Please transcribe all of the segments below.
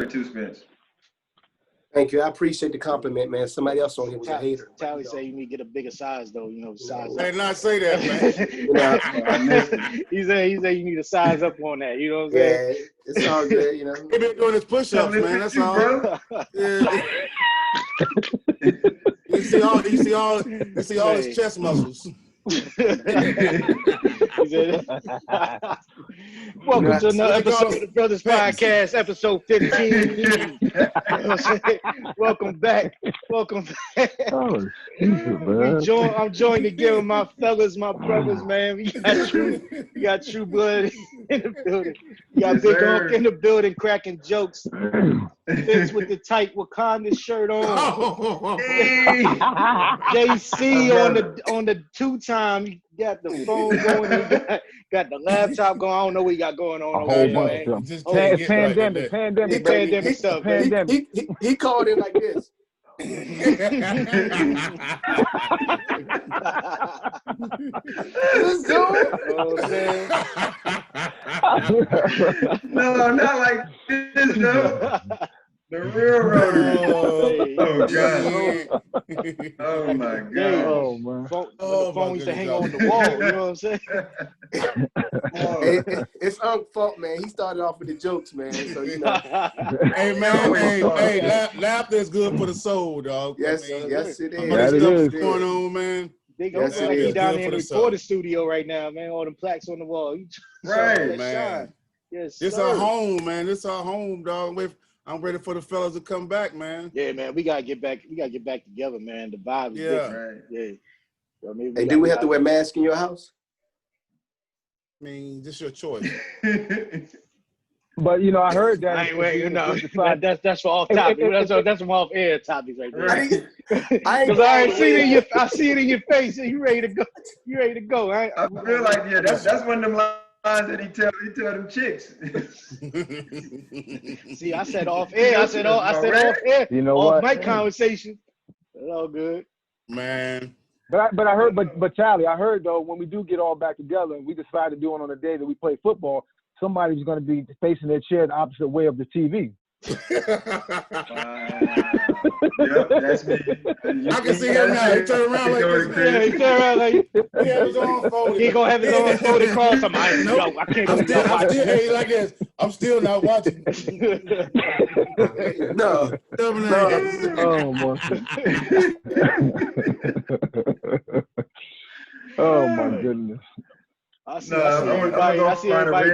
too, Spence. Thank you. I appreciate the compliment, man. Somebody else on here was a hater. Tally say you need to get a bigger size, though. You know, size. I did not say that, man. You know, I missed it. he said you need to size up on that. You know what I'm saying? yeah, it's all good. You know, He been doing his push-ups, man. That's all. Bro. Yeah. You see all his chest muscles. He said, welcome to another episode of the Brothers Podcast, episode 15. Welcome back. Welcome back. Oh, Jesus, man. I'm joined again with my fellas, my brothers, man. We got True Blood in the building. We got Big Unc in the building cracking jokes. Vince with the tight Wakanda shirt on. JC on the two-time. You got the phone going. You got the laptop going. I don't know what you got going on. A whole bunch of Just them. can't get right Pandemic stuff. Pandemic. he called in like this. Let's go. No, not like this, though. The real road. Oh, God. Oh, my God. Oh, man. The phone used to hang on the wall. You know what I'm saying? It's Unc's fault, man. He started off with the jokes, man. So you know. Hey, man. Hey, laughter is good for the soul, dog. Yes, I mean, yes, it is. all this That stuff is. is going on, man. Big Yes, Unc it like is. he down Good there in for the the reporter studio right now, man. All them plaques on the wall. Right, man. Yes, This sir. our home, man. This our home, dog. I'm ready for the fellas to come back, man. Yeah, man. We gotta get back. We gotta get back together, man. The vibe is Yeah. different. Right. Yeah. So maybe Hey, do we have to wear masks in your house? I mean, this your choice. But, you know, I heard that. I ain't wearing, you know, that's for off topic. That's some off air topics right there. Right. Because I ain't seen it in your, I see it in your face. And you ready to go? You ready to go? I feel like that's one of them lines that he tell them chicks. See, I said off air. I said off air. You know off what? mic conversation. It's all good. Man. But I heard, but Charlie, I heard though, when we do get all back together and we decide to do it on the day that we play football, somebody's going to be facing their chair the opposite way of the TV. Yep, that's me. I can see him now. He turn around like this. Yeah, he turn around like He have his arm folded. he gonna have his arms folded across. I can't I'm believe y'all watching. hey, like this. I'm still not watching. No. Oh, my. Oh, my goodness. I see I'm everybody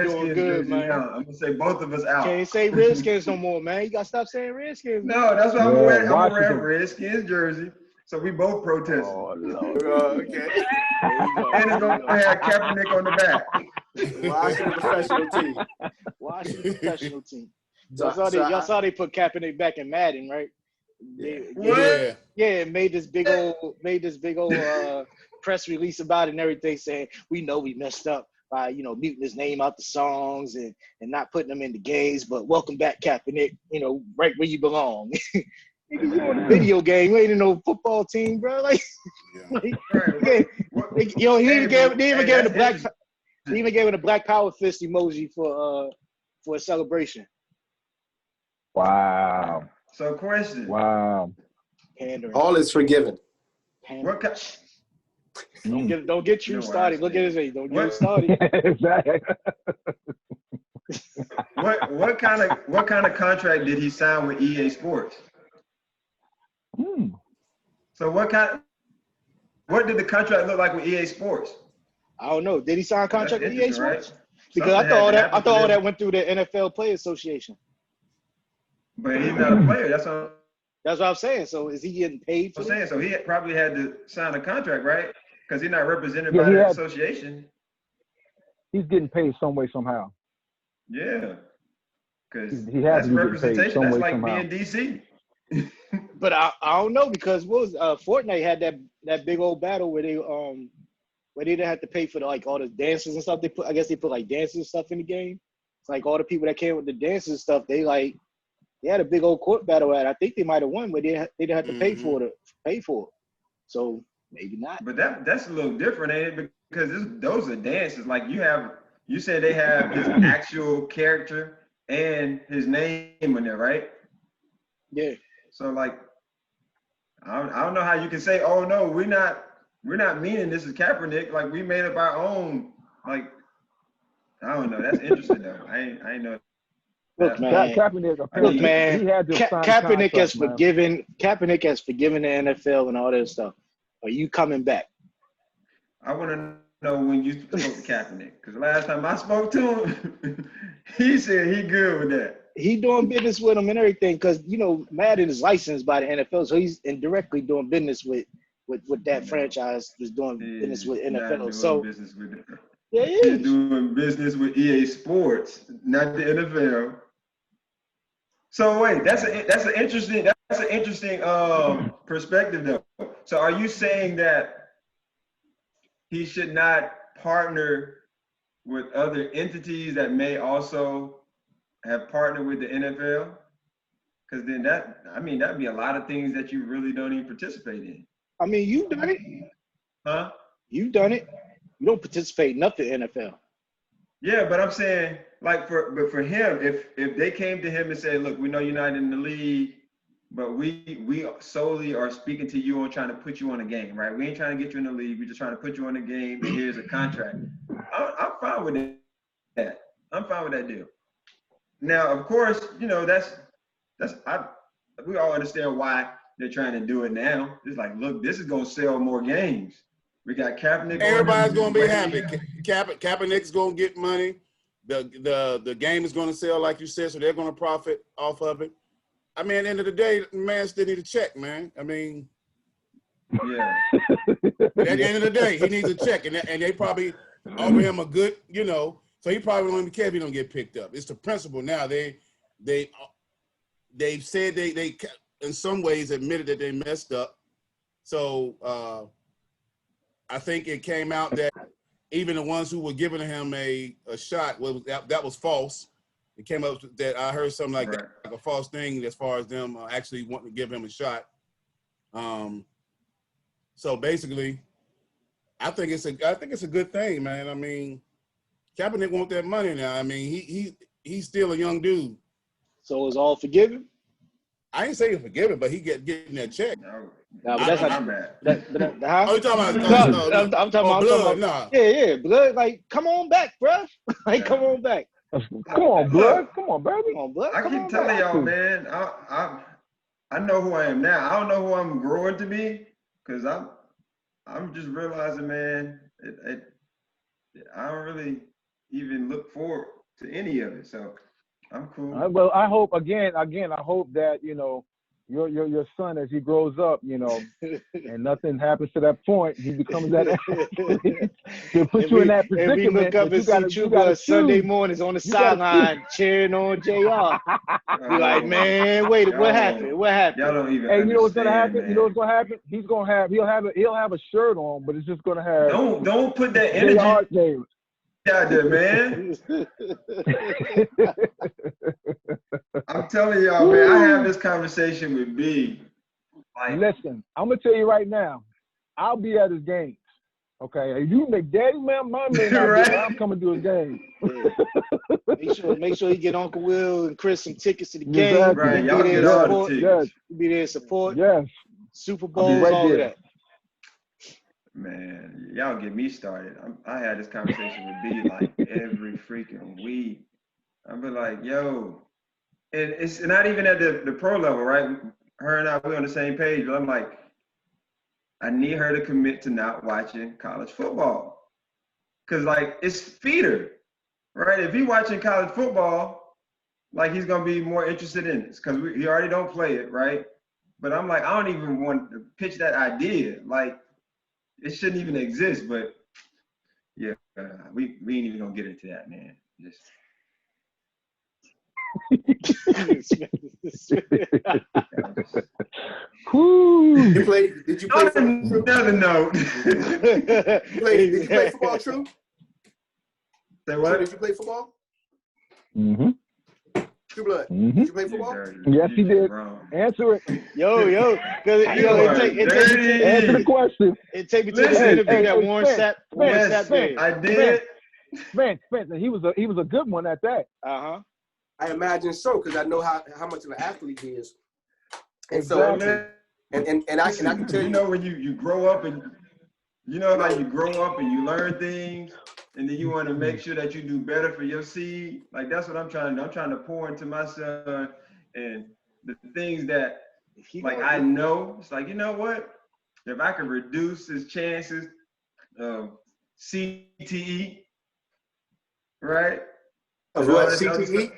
doing good, man. I'm gonna say both of us out. Can't say Redskins no more, man. You gotta stop saying Redskins. No, that's why I'm wearing Washington. Redskins jersey. So we both protested. Oh, Lord. Okay. And it's gonna have Kaepernick on the back. Washington professional team. Washington professional team. So- Y'all saw they put Kaepernick back in Madden, right? Yeah. Yeah, made this big old press release about it and everything, saying we know we messed up by muting his name out the songs and not putting him in the games, but welcome back, Kaepernick. Right where you belong. Nigga, you on a video game, you ain't in no football team, bro. Like, he even gave it a black power fist emoji for a celebration. Wow. So question. Wow. Pandering. All is forgiven. What kind? Don't get True started. Look at his age. Don't get him started. Exactly. What kind of contract did he sign with EA Sports? So what did the contract look like with EA Sports? I don't know. Did he sign a contract with EA Sports? Right? Because I thought all that went through the NFL Players Association. But he's not a player. That's what I'm saying. So is he getting paid for that? So he probably had to sign a contract, right? Because he's not represented by the association. He's getting paid some way, somehow. Yeah. Because he has that's representation. That's like being DC. But I don't know, because Fortnite had that big old battle where they didn't have to pay for all the dances and stuff. I guess they put like dances and stuff in the game. It's like all the people that came with the dances and stuff, they had a big old court battle at. I think they might have won, but they didn't have to pay for it. So maybe not. But that's a little different, ain't it? Because those are dances. Like you said they have this actual character and his name in there, right? Yeah. So like, I don't know how you can say, oh no, we're not meaning this is Kaepernick. Like we made up our own. Like I don't know. That's interesting though. I ain't know. Look, man. Kaepernick, Look, man. he had to sign Kaepernick contract, has man. forgiven. Kaepernick has forgiven the NFL and all that stuff. Are you coming back? I want to know when you spoke to Kaepernick, because last time I spoke to him, he said he good with that. He doing business with him and everything, because you know Madden is licensed by the NFL, so he's indirectly doing business with that franchise was doing business with NFL. So business with it. Yeah, he He's is. doing business with EA Sports, not the NFL. So wait, that's an interesting perspective though. So are you saying that he should not partner with other entities that may also have partnered with the NFL? Because then that'd be a lot of things that you really don't even participate in. I mean, you've done it. Huh? You've done it. You don't participate in nothing NFL. Yeah, but I'm saying, like, for him, if they came to him and said, look, we know you're not in the league, but we solely are speaking to you on trying to put you on a game, right? We ain't trying to get you in the league. We're just trying to put you on a game, and here's a contract. I'm fine with that. I'm fine with that deal. Now, of course, you know, we all understand why they're trying to do it now. It's like, look, this is going to sell more games. We got Kaepernick. Everybody's gonna be happy. Kaepernick's gonna get money. The game is gonna sell, like you said, so they're gonna profit off of it. I mean, at the end of the day, the man still need a check, man. I mean, yeah. At the end of the day, he needs a check, and they probably offer him a good, you know. So he probably don't even care if he don't get picked up. It's the principle now. They've said they in some ways admitted that they messed up. So. I think it came out that even the ones who were giving him a shot, that was false. It came up that I heard something like that, like a false thing as far as them actually wanting to give him a shot. So basically, I think it's a good thing, man. I mean, Kaepernick want that money now. I mean, he's still a young dude. So it's all forgiven? I ain't saying forgiven, but he getting that check. No, but that's not bad. How? Oh, you talking about? I'm talking about. Nah. Yeah, blood. Like, come on back, bro. Like, come on back. Come on, blood. Come on, baby. Come on, blood. I keep telling y'all, man. I know who I am now. I don't know who I'm growing to be, because I'm just realizing, man. I don't really even look forward to any of it. So I'm cool. Well, I hope again. I hope that you know your son, as he grows up, you know, and nothing happens to that point, he becomes that athlete to put you in that predicament. And we look up and see Chuba Sunday mornings on the sideline cheering on JR. Be like, man, wait, what happened? What happened? Y'all don't even. Hey, you know what's gonna happen? Man. You know what's gonna happen? He'll have a shirt on, but it's just gonna have. Don't put that energy out there, man. I'm telling y'all, man, I have this conversation with B. Like, listen, I'm gonna tell you right now, I'll be at his games. Okay, if you make daddy, man, my man, Right. I'm coming to his game. Yeah. Make sure you get Uncle Will and Chris some tickets to the game. Exactly. Right, y'all get all the tickets. Yes. Be there to support. Yes. Super Bowls, right all of there. that. Man, y'all get me started. I had this conversation with B like every freaking week. I'll be like, yo, and it's not even at the pro level, right? Her and I, we're on the same page, but I'm like, I need her to commit to not watching college football. Cause like, it's feeder, right? If he's watching college football, like he's gonna be more interested in this, cause he already don't play it, right? But I'm like, I don't even want to pitch that idea. Like, it shouldn't even exist, but yeah, we ain't even gonna get into that, man. Just Did you play football? another note. Did you play football, True? Say what? Did you play football? Mm-hmm. True Blood. Mm-hmm. Did you play football? Yes, he did. Answer it. Yo, because Answer the question. it take me to the interview that Warren Sapp Yes, did. I did. Spence, and he was a good one at that. Uh-huh. I imagine so, because I know how much of an athlete he is. And Exactly. so, and I can tell you you, know, when you grow up and you know how you grow up and you learn things, and then you want to make sure that you do better for your seed. Like that's what I'm trying to do. I'm trying to pour into my son and the things that like I know. It's like, you know what? If I could reduce his chances of CTE, right? of And all what, this other stuff. CTE?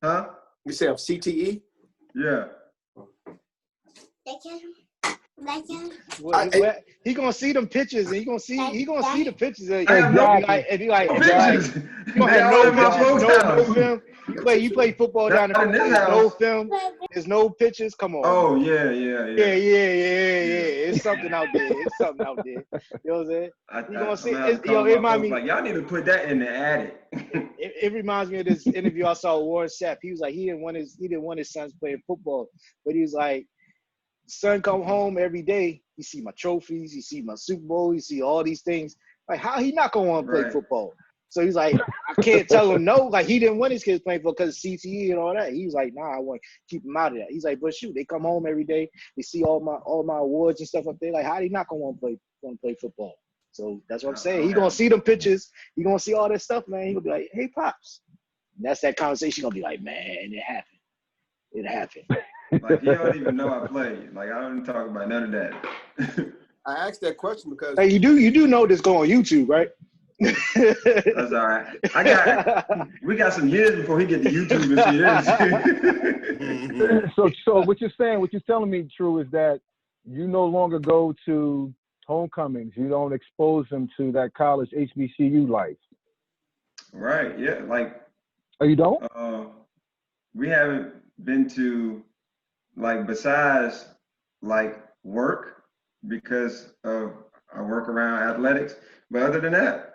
Huh? You say of CTE? Yeah. Well, he gonna see them pictures, and he gonna see the pictures, and I have no he like pictures. you gonna They have all no in my pictures, folks' no house. film. You play football down Not in there. this There's no house. film. There's no pictures. Come on. Oh Man. yeah. Yeah. It's something out there. It's something out there. You know what I'm saying? You gonna see? It reminds me. Like y'all need to put that in the attic. It reminds me of this interview I saw with Warren Sapp. He was like, he didn't want his sons playing football, but he was like, son come home every day. He see my trophies. He see my Super Bowl. He see all these things. Like, how he not gonna want to play football? So he's like, I can't tell him no. Like, he didn't want his kids playing football because of CTE and all that. He was like, nah, I want to keep him out of that. He's like, but shoot, they come home every day. They see all my awards and stuff up there. Like, how he not gonna want to play football? So that's what I'm saying. He gonna see them pictures. He gonna see all that stuff, man. He gonna be like, hey, pops. And that's that conversation. Gonna be like, man, it happened. It happened. Like he don't even know I play. Like I don't talk about none of that. I asked that question because Hey, you do know this go on YouTube, right? That's all right. We got some years before he get to YouTube and see this. So what you're telling me, True, is that you no longer go to homecomings. You don't expose them to that college HBCU life. Right. Yeah. Like. Oh, you don't? We haven't been to, like, besides like work because of our work around athletics. But other than that,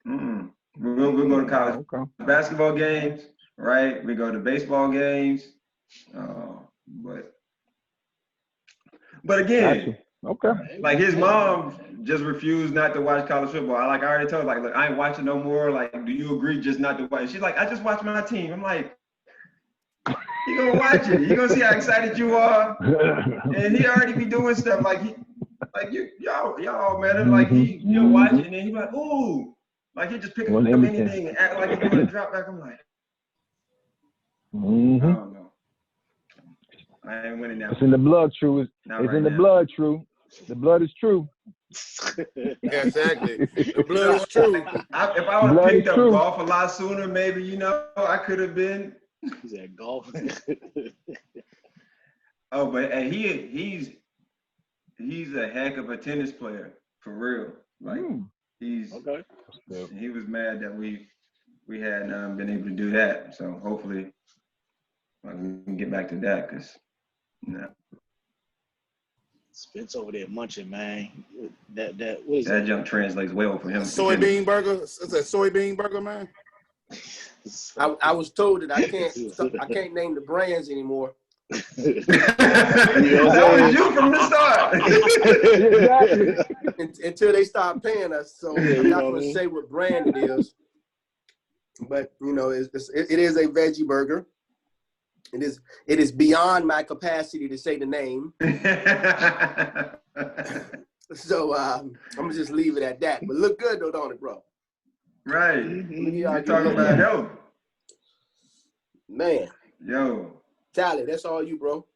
we'll go to college basketball games, right? We go to baseball games, but again, like his mom just refused not to watch college football. I already told her, like, look, I ain't watching no more. Like, do you agree just not to watch? She's like, I just watch my team. I'm like, you gonna watch it. You gonna see how excited you are. And he already be doing stuff like y'all, man. Like he'll watch it and then he be like, ooh, like he just pick up anything and act like he's doing a drop back. I'm like, I don't know. I ain't winning that. It's in the blood, True. It's in the blood, True. The blood is true. Yeah, exactly. The blood is true. If I would have picked up golf a lot sooner, maybe, I could have been. He said golf. Oh, but hey, he's a heck of a tennis player, for real. Like he was mad that we hadn't been able to do that. So hopefully we can get back to that because Spence over there munching, man. That junk translates well for him. Soybean burger? It's a soybean burger, man. I was told that I can't name the brands anymore. That was you from the start. Until they start paying us. So I'm not going to say what brand it is. But it is a veggie burger. It is beyond my capacity to say the name. So I'm gonna just leave it at that. But look good though, don't it, bro? Right. You're talking about health. Man. Yo. Tally, that's all you, bro.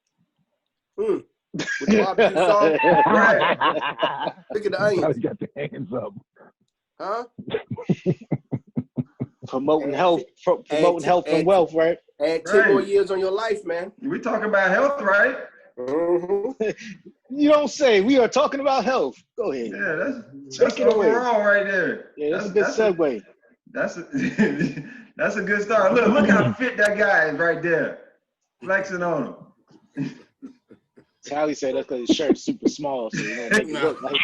With the barbecue sauce. Right. Look at the onions. Got the hands up. Huh? Promoting health and wealth, right? Add 10 more years on your life, man. We talking about health, right? You don't say. We are talking about health. Go ahead. Yeah, that's overall right there. Yeah, that's a good segue. That's a good start. Look how fit that guy is right there, flexing on him. Tally said that's because his shirt's super small, so you don't make it look like.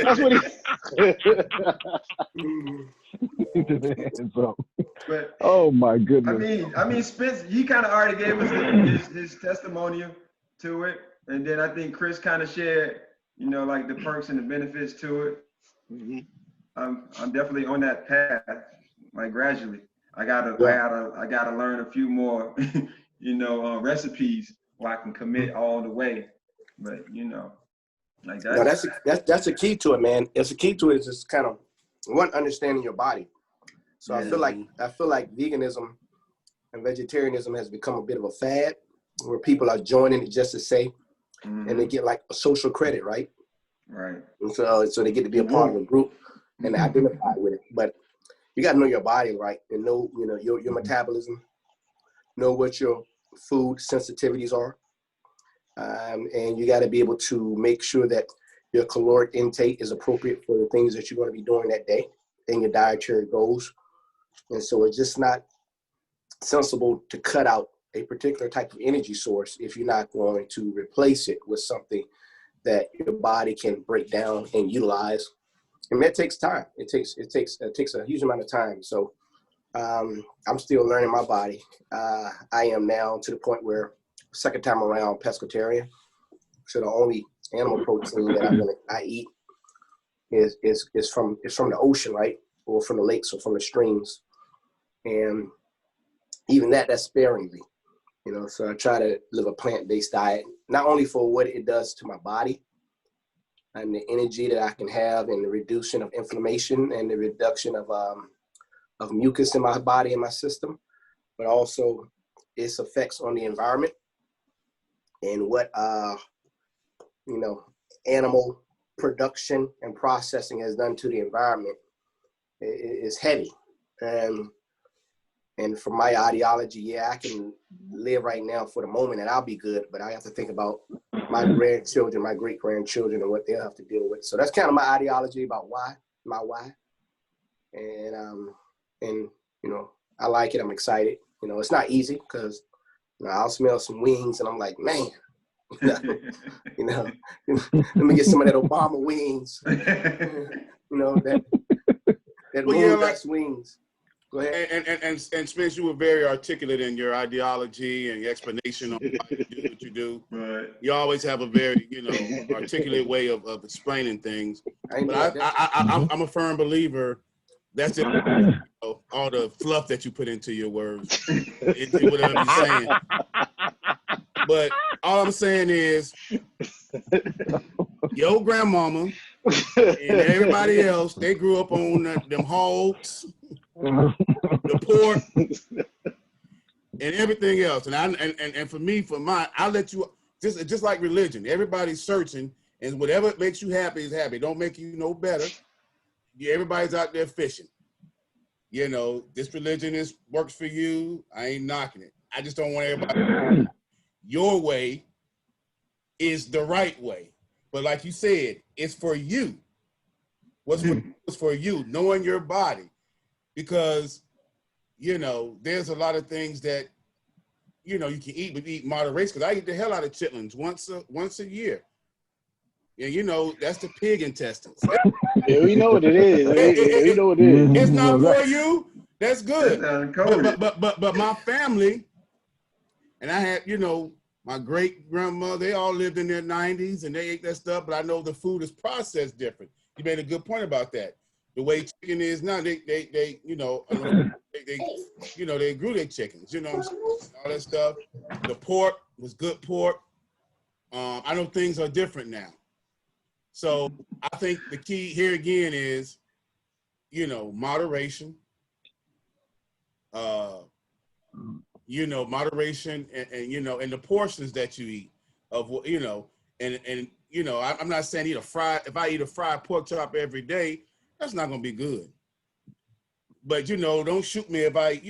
That's what he. But oh my goodness. I mean, Spence, he kind of already gave us his testimonial to it, and then I think Chris kind of shared, like the perks and the benefits to it. I'm definitely on that path, like gradually. I gotta learn a few more, recipes where I can commit all the way. But like No, that's that's a key to it, man. It's a key to it is just kind of one understanding your body. So yeah. I feel like veganism and vegetarianism has become a bit of a fad where people are joining it just to say, and they get like a social credit, right? Right. And so they get to be a part of a group and identify with it. But you got to know your body, right? And know, your metabolism, know what your food sensitivities are. And you got to be able to make sure that your caloric intake is appropriate for the things that you're going to be doing that day and your dietary goals. And so it's just not sensible to cut out a particular type of energy source if you're not going to replace it with something that your body can break down and utilize. And that takes time. It takes a huge amount of time. So I'm still learning my body. I am now to the point where second time around pescatarian. So the only animal protein that I eat is from the ocean, right? Or from the lakes or from the streams. And even that's sparingly, so I try to live a plant-based diet, not only for what it does to my body and the energy that I can have and the reduction of inflammation and the reduction of mucus in my body and my system, but also its effects on the environment and what, animal production and processing has done to the environment is heavy. And for my ideology, I can live right now for the moment and I'll be good, but I have to think about my grandchildren, my great-grandchildren, and what they'll have to deal with. So that's kind of my ideology about my why. And I like it. I'm excited. It's not easy because I'll smell some wings and I'm like, man, let me get some of that Obama wings. That moon-dust wings. Go ahead. And Spence, you were very articulate in your ideology and your explanation on why you do what you do. Right. You always have a very, articulate way of explaining things. But I'm a firm believer that's it. All the fluff that you put into your words, whatever you're saying. But all I'm saying is, your grandmama and everybody else, they grew up on them hogs, the pork, and everything else. And for me, I'll let you, just like religion, everybody's searching, and whatever makes you happy is happy. Don't make you no better. Everybody's out there fishing. This religion works for you. I ain't knocking it. I just don't want everybody. Your way is the right way. But like you said, it's for you. What's for you, knowing your body. Because, there's a lot of things that, you can eat, but eat moderation. Because I eat the hell out of chitlins once a year. And, that's the pig intestines. Yeah, we know what it is. We know what it is. It's not for you. That's good. That's but my family, and I had, my great grandmother, they all lived in their 90s and they ate that stuff, but I know the food is processed different. You made a good point about that. The way chicken is now, they grew their chickens, all that stuff. The pork was good pork. I know things are different now. So I think the key here again is, moderation. Moderation and the portions that you eat I'm not saying if I eat a fried pork chop every day, that's not going to be good. But, don't shoot me if what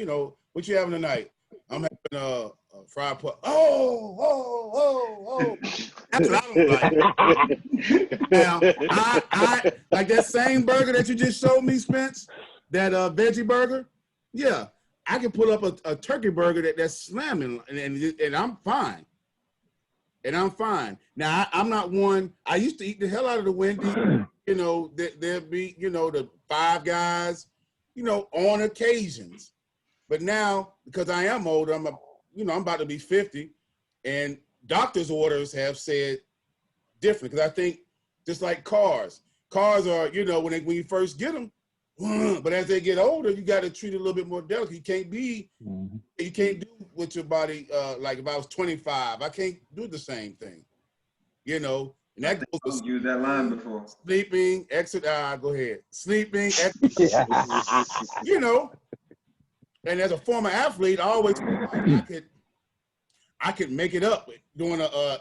you having tonight? I'm having a fried pork. Oh. That's what I don't like. Now, I like that same burger that you just showed me, Spence, that veggie burger. Yeah, I can pull up a turkey burger that's slamming, and I'm fine. Now, I'm not one. I used to eat the hell out of the Wendy's. There'd be, the Five Guys, on occasions. But now, because I am older, I'm about to be 50, and doctor's orders have said different. Because I think just like cars are, when you first get them, But as they get older, you got to treat it a little bit more delicate. You can't do with your body like if I was 25, I can't do the same thing, you know. And that goes I've used that line before. Sleeping, exercise. Go ahead. Sleeping, exercise. You know. And as a former athlete, I always felt like I could make it up during a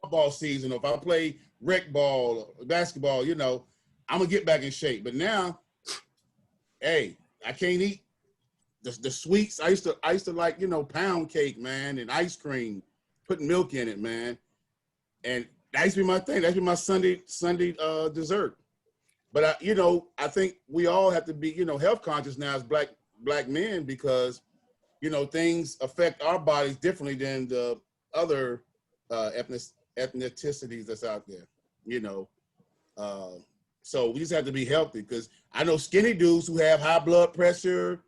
football season. Or if I play rec ball, or basketball, you know, I'm gonna get back in shape. But now, hey, I can't eat the sweets. I used to like, you know, pound cake, man, and ice cream, putting milk in it, man. And that used to be my thing. That used to be my Sunday dessert. But you know, I think we all have to be, you know, health conscious now as black men, because, you know, things affect our bodies differently than the other ethnicities that's out there, you know. So we just have to be healthy, because I know skinny dudes who have high blood pressure,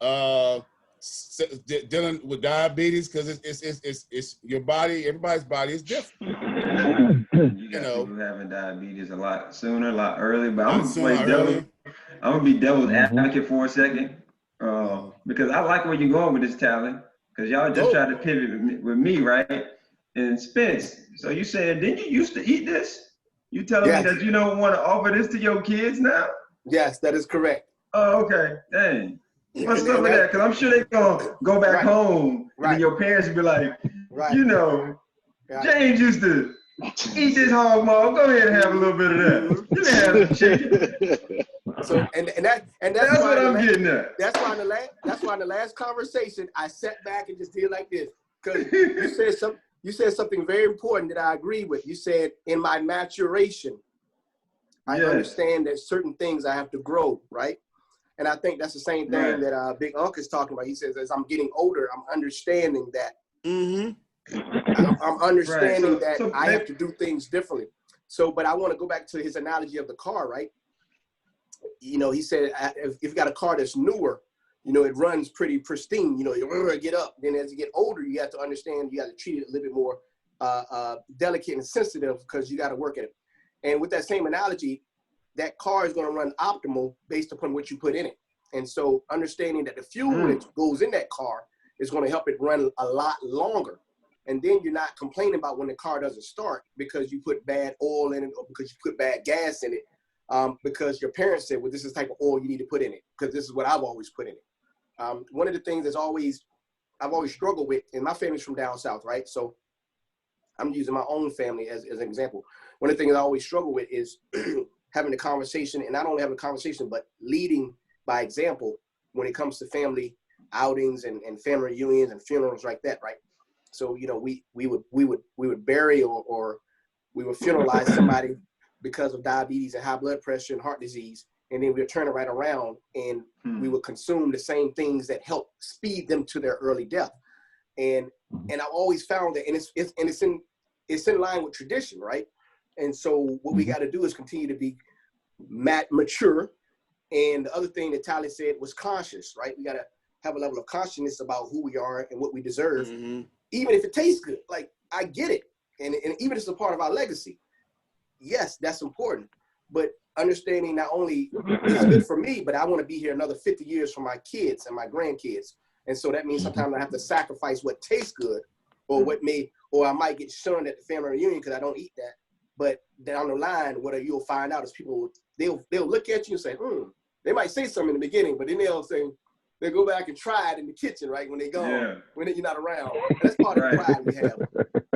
dealing with diabetes, because it's your body. Everybody's body is different. You got people having diabetes a lot sooner, a lot earlier. But I'm gonna be devil's advocate for a second, because I like where you're going with this, talent. Because y'all just tried to pivot with me, right? And Spence, so you saying, didn't you used to eat this? You telling me that you don't want to offer this to your kids now? Yes, that is correct. Oh, okay. Dang. What's up with that? Because I'm sure they're going to go back home, and then your parents will be like, you know, James used to eat this hog maw. Go ahead and have a little bit of that. You can have some chicken. So that's what I'm getting at. That's why in the last conversation I sat back and just did like this, because you said something very important that I agree with. You said, in my maturation, I understand that certain things I have to grow, right? And I think that's the same thing that Big Unc is talking about. He says, as I'm getting older, I'm understanding that. I'm understanding that I have to do things differently. So, but I want to go back to his analogy of the car, right? You know, he said, if you've got a car that's newer, you know, it runs pretty pristine. You know, you get up. Then as you get older, you have to understand, you got to treat it a little bit more delicate and sensitive, because you got to work at it. And with that same analogy, that car is going to run optimal based upon what you put in it. And so understanding that the fuel that goes in that car is going to help it run a lot longer. And then you're not complaining about when the car doesn't start because you put bad oil in it, or because you put bad gas in it, because your parents said, well, this is the type of oil you need to put in it, because this is what I've always put in it. One of the things I've always struggled with, and my family's from down south, right? So I'm using my own family as an example. One of the things I always struggle with is having a conversation, and not only having a conversation, but leading by example when it comes to family outings and family reunions and funerals like that, right? So, you know, we would bury or we would funeralize somebody because of diabetes and high blood pressure and heart disease, and then we would turn it right around and we would consume the same things that help speed them to their early death. And I've always found that, and it's in line with tradition, right? And so what we got to do is continue to be mature. And the other thing that Tyler said was conscious, right? We got to have a level of consciousness about who we are and what we deserve, even if it tastes good. Like, I get it. And even if it's a part of our legacy, yes, that's important. But understanding not only it's good for me, but I want to be here another 50 years for my kids and my grandkids. And so that means sometimes I have to sacrifice what tastes good, or I might get shunned at the family reunion because I don't eat that. But down the line, what you'll find out is people, they'll look at you and say, they might say something in the beginning, but then they'll go back and try it in the kitchen, right? When they're gone, when you're not around. And that's part of the pride we have.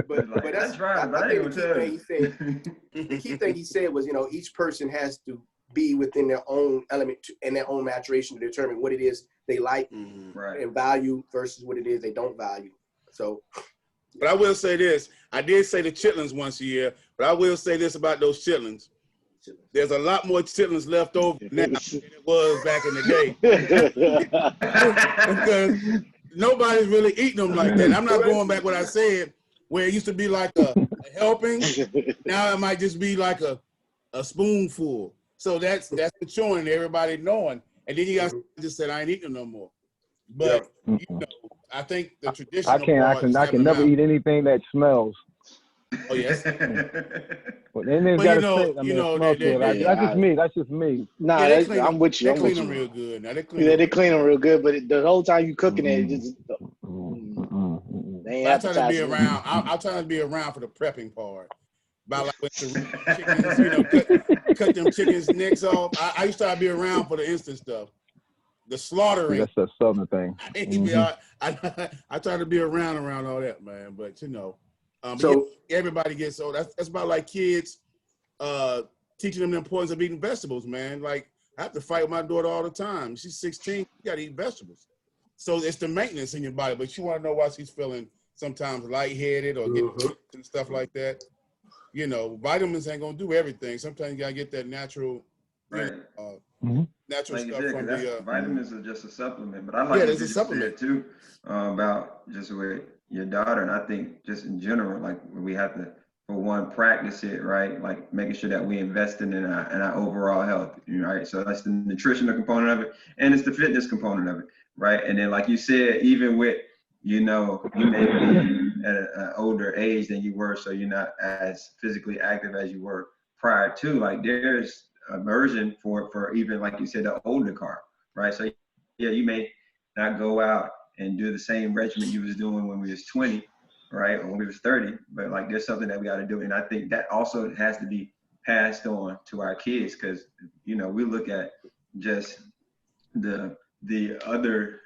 But that's right. I think the key thing he said was, you know, each person has to be within their own element and their own maturation to determine what it is they like and value versus what it is they don't value. So, but I will say this. I did say the chitlins once a year, but I will say this about those chitlins. There's a lot more chitlins left over now than it was back in the day. Because nobody's really eating them like that. I'm not going back what I said, where it used to be like a helping. Now it might just be like a spoonful. So that's maturing, everybody knowing. And then you guys just said, I ain't eating them no more. But, you know, I think the traditional I can never eat anything that smells. Oh yes. But then they But got to say, I mean, it smells good. That's just me. That's just me. Nah, yeah, they clean them. I'm with you. They I'm clean with them you. real good. Now they clean Yeah, them. they clean them real good, but the whole time you cooking it, Mm-mm. just Mm-mm. they ain't I try to be appetizing. around. I try to be around for the prepping part. About like when the chickens, you know, cut them chickens' necks off. I used to try to be around for the instant stuff, the slaughtering. That's a southern thing. I try to be around all that, man. But you know, but So yeah, everybody gets so that's about like kids teaching them the importance of eating vegetables, man. Like I have to fight with my daughter all the time. She's 16. You got to eat vegetables. So it's the maintenance in your body, but you want to know why she's feeling sometimes lightheaded or getting and stuff like that. You know, vitamins ain't gonna do everything. Sometimes you gotta get that natural, you Right. know, natural Like you stuff said, from because the. vitamins are just a supplement. But I like Yeah, what there's you a just supplement. said too about just with your daughter, and I think just in general, like we have to, for one, practice it, right? Like making sure that we invest in our overall health, right? So that's the nutritional component of it, and it's the fitness component of it, right? And then, like you said, even with you may be at an older age than you were, so you're not as physically active as you were prior to. Like there's a version for even like you said, the older car, right? So yeah, you may not go out and do the same regimen you was doing when we was 20, right, or when we was 30, but like there's something that we got to do, and I think that also has to be passed on to our kids because we look at just the other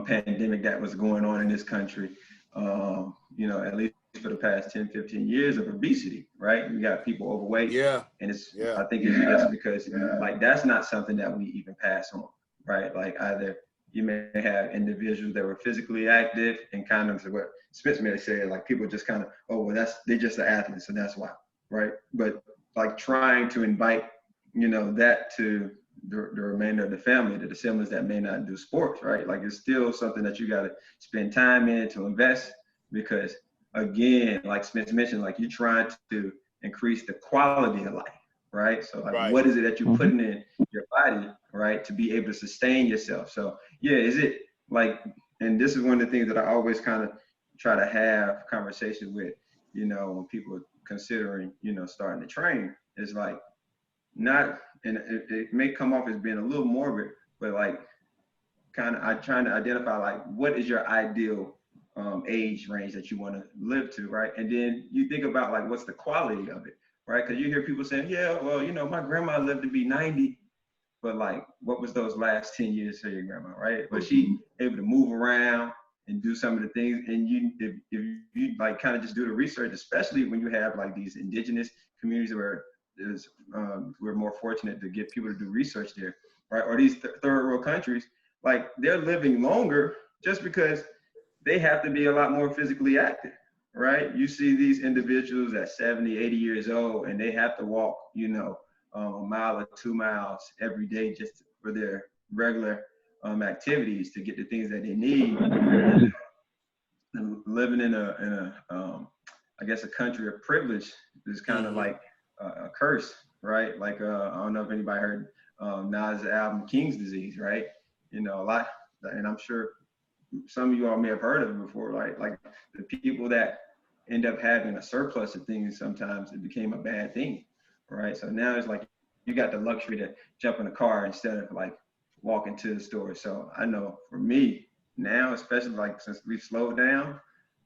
pandemic that was going on in this country, at least for the past 10, 15 years of obesity, right? We got people overweight. Yeah. And it's, Yeah. I think it's just because like, that's not something that we even pass on, right? Like either you may have individuals that were physically active and kind of what Spence may say, like people just kind of, oh, well, they're just an athlete, so that's why, right? But like trying to invite, that to the remainder of the family, to the siblings that may not do sports, right? Like it's still something that you got to spend time in to invest because again, like Spence mentioned, like you're trying to increase the quality of life, right? So like, Right. what is it that you're putting in your body, right, to be able to sustain yourself? So yeah, is it like, and this is one of the things that I always kind of try to have conversations with, when people are considering, starting to train, is like not, and it may come off as being a little morbid, but like I'm trying to identify like what is your ideal age range that you want to live to, right? And then you think about like what's the quality of it, right? Because you hear people saying, yeah, well, my grandma lived to be 90, but like what was those last 10 years for your grandma, right? Was she able to move around and do some of the things? And if you like kind of just do the research, especially when you have like these indigenous communities where we're more fortunate to get people to do research there, right? Or these third world countries, like they're living longer just because they have to be a lot more physically active, right? You see these individuals at 70, 80 years old, and they have to walk, a mile or 2 miles every day just for their regular activities to get the things that they need. And living in a I guess a country of privilege is kind of like a curse, right? Like I don't know if anybody heard Nas' album King's Disease, right? A lot, and I'm sure some of you all may have heard of it before, right? Like the people that end up having a surplus of things, sometimes it became a bad thing, right? So now it's like you got the luxury to jump in a car instead of like walking to the store. So I know for me now, especially like since we've slowed down,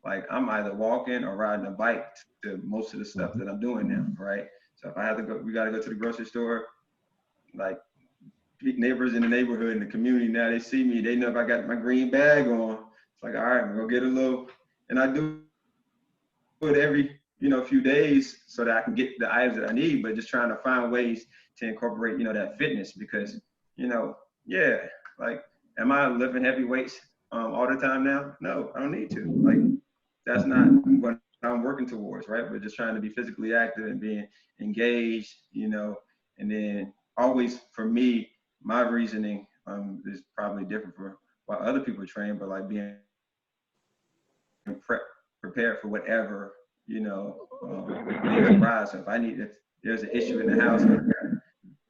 like I'm either walking or riding a bike to most of the stuff that I'm doing now, right? So if I have to go, we got to go to the grocery store, like neighbors in the neighborhood in the community now, they see me, they know if I got my green bag on, it's like, all right, I'm gonna get a little, and I do it every few days so that I can get the items that I need, but just trying to find ways to incorporate that fitness because yeah, like am I lifting heavy weights all the time now? No, I don't need to. Like that's not what I'm working towards, right? But just trying to be physically active and being engaged, and then always for me, my reasoning is probably different for why other people train, but like being prepared for whatever, things arise. So if there's an issue in the house,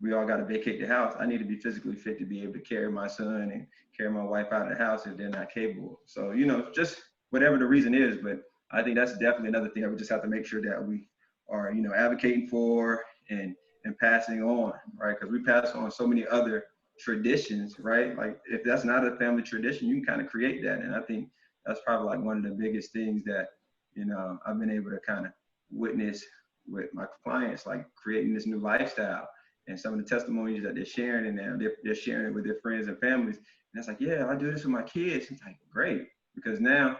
we all got to vacate the house, I need to be physically fit to be able to carry my son and carry my wife out of the house if they're not capable. So, just whatever the reason is, but I think that's definitely another thing that we just have to make sure that we are, advocating for and passing on, right? Because we pass on so many other traditions, right? Like if that's not a family tradition, you can kind of create that. And I think that's probably like one of the biggest things that, I've been able to kind of witness with my clients, like creating this new lifestyle and some of the testimonies that they're sharing in there, they're sharing it with their friends and families. And it's like, yeah, I do this with my kids. It's like, great. Because now,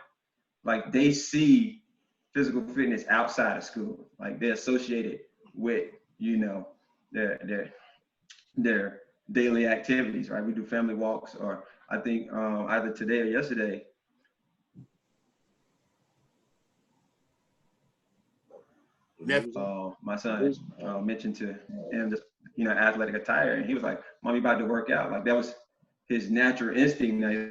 like they see physical fitness outside of school. Like they're associated with, their daily activities, right? We do family walks, or I think either today or yesterday. My son mentioned to him just, athletic attire, and he was like, "Mommy about to work out." Like that was his natural instinct. Now he's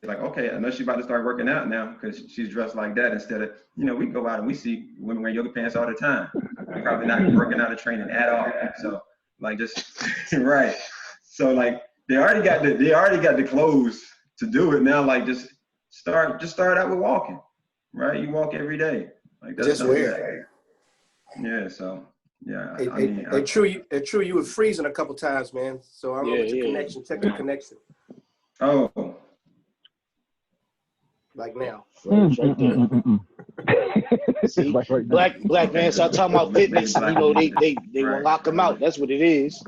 like, okay, I know she's about to start working out now because she's dressed like that. Instead of, we go out and we see women wearing yoga pants all the time. They're probably not working out or training at all. So like just right. So like they already got the clothes to do it now. Like just start out with walking, right? You walk every day. Like that's just wear. Yeah. So yeah. True, you were freezing a couple times, man. So I don't know what your connection. Check your connection. Oh. Like now. See, black man start talking about fitness. They will lock them out. That's what it is.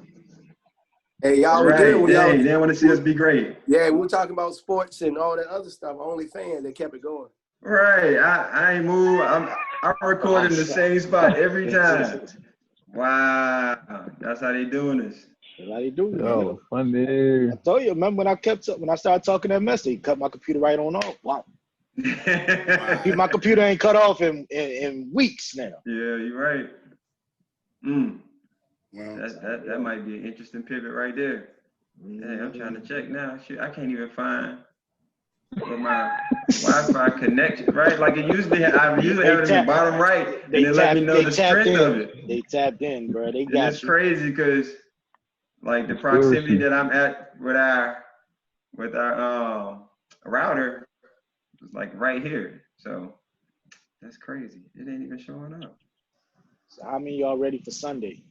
Hey, y'all were good when y'all. They want to see us be great. Yeah, we were talking about sports and all that other stuff. OnlyFans, they kept it going. Right. I ain't move. I'm recording the same spot every time. Wow. That's how they doing this. That's how they do it. Oh, funny. I told you, remember when I started talking that mess, they cut my computer right on off. Wow. My computer ain't cut off in weeks now. Yeah, you're right. Well, that might be an interesting pivot right there. Hey, I'm trying to check now. Shit, I can't even find where my Wi-Fi connection, right? Like I usually have it in the bottom right, and they let me know the strength of it. They tapped in, bro. They got and it's crazy because like the proximity that I'm at with our router is like right here. So that's crazy. It ain't even showing up. So how many y'all ready for Sunday?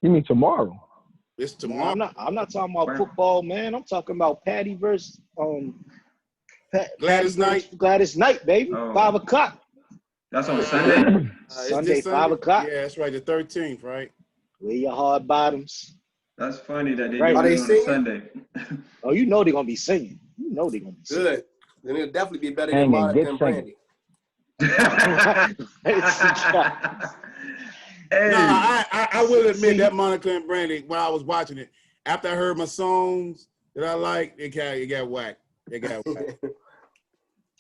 You mean tomorrow? It's tomorrow. No, I'm not talking about football, man. I'm talking about Patty versus Gladys Knight. Gladys Knight, baby. 5 o'clock. That's on Sunday. Sunday, 5 o'clock. Yeah, that's right. The 13th, right? Wear your hard bottoms. That's funny that they do it on Sunday. Oh, you know they're gonna be singing. You know they're gonna be singing. Good. Then it'll definitely be better than Monica and Brandy. Hey. No, I will admit that Monica and Brandy, when I was watching it, after I heard my songs that I liked, it got whacked. It got whacked.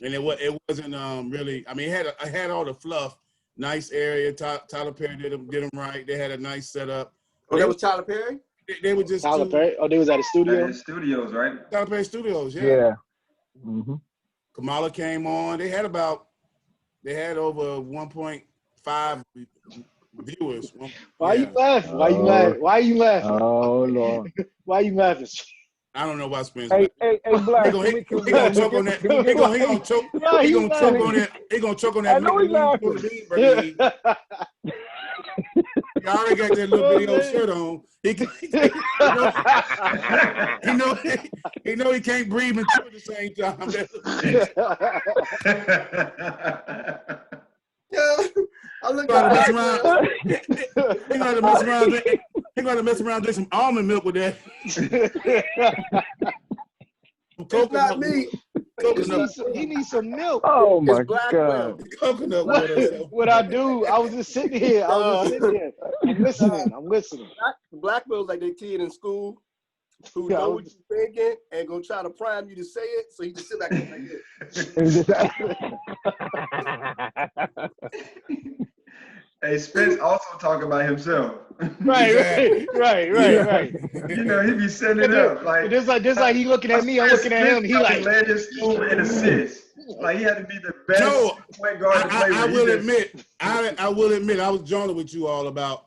And it wasn't really. I mean, it had all the fluff, nice area. Tyler Perry did them right. They had a nice setup. Oh, that was Tyler Perry? They were just Tyler Perry. Oh, they was at the studio. At the studios, right? Tyler Perry Studios, yeah. Yeah. Mm-hmm. Kamala came on. They had over 1.5 viewers. Why you laughing? Why you laughing? Why you laughing? Oh Lord. Why you laughing? I don't know why Spence. Hey, Black. He gonna choke on that. He gonna choke. He gonna choke on that. He gonna choke on that. I know he's laughing. He already got that little video shirt on. He know he can't breathe and chew at the same time. I look at He gonna mess around. He gonna mess around. Drink some almond milk with that. It's not me. He needs some milk. Oh my God. Coconut water. What I do? I was just sitting here. I'm listening. Blackmail's like that kid in school who know what you're thinking and gonna try to prime you to say it, so you just sit back and like this. Hey, Spence also talk about himself. Right. You know, he be setting it up like just like he looking at me, I'm looking at him. He like led his school in assists. Like he had to be the best point guard to play with. I will admit, I was joining with you all about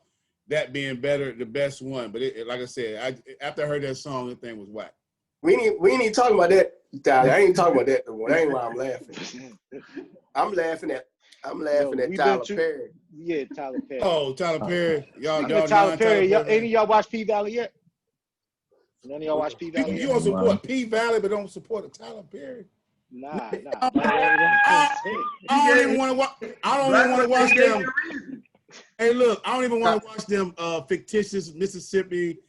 that being better, the best one. But like I said, after I heard that song, the thing was whack. We ain't talking about that. Tyler, I ain't talking about that no more. That ain't why I'm laughing. I'm laughing at Tyler Perry. Yeah, Tyler Perry. Oh, Tyler Perry. Y'all Tyler Perry. Tyler Perry. Any of y'all watch P-Valley yet? None of y'all watch P-Valley yet? You want to support P-Valley, but don't support Tyler Perry? Nah. I don't even want to watch. I don't even want to watch them. Hey, look, I don't even want to watch them fictitious Mississippi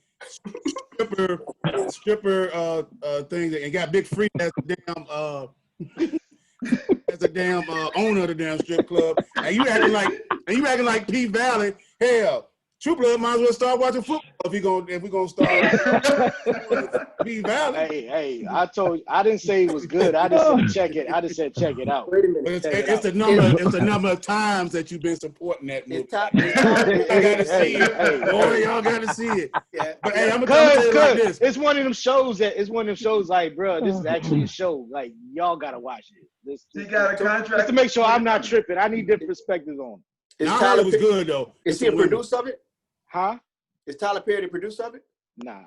stripper things and got Big Free as a damn owner of the damn strip club. And you acting like P-Valley. Hell, True Blood might as well start watching football if we gonna start P-Valley. Hey, I didn't say it was good. I just said check it. I just said check it out. Wait a minute. It's the number of times that you've been supporting that movie. Y'all gotta see it. Boy, y'all gotta see it. Yeah. But hey, I'm gonna tell you like this. It's one of them shows like, bro, this is actually a show. Like, y'all gotta watch it. He got a contract just to make sure I'm not tripping. I need different perspectives on it. I heard it was good though. Is he a producer of it? Huh? Is Tyler Perry the producer of it? Nah.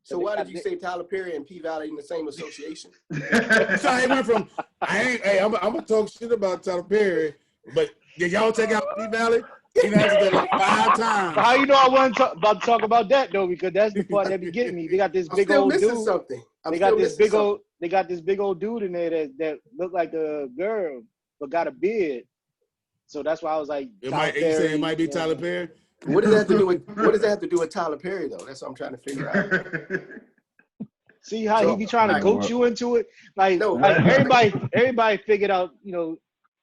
So why did you say Tyler Perry and P-Valley in the same association? So it went from I'm gonna talk shit about Tyler Perry, but did y'all take out P-Valley? He answered that like 5 times. How you know I wasn't about to talk about that though? Because that's the part that be getting me. They got this big old dude. They got this big old dude in there that looked like a girl but got a beard. So that's why I was like, you saying it might be Tyler Perry? What does that have to do with Tyler Perry though? That's what I'm trying to figure out. See how he be trying to coach you into it? Like everybody figured out,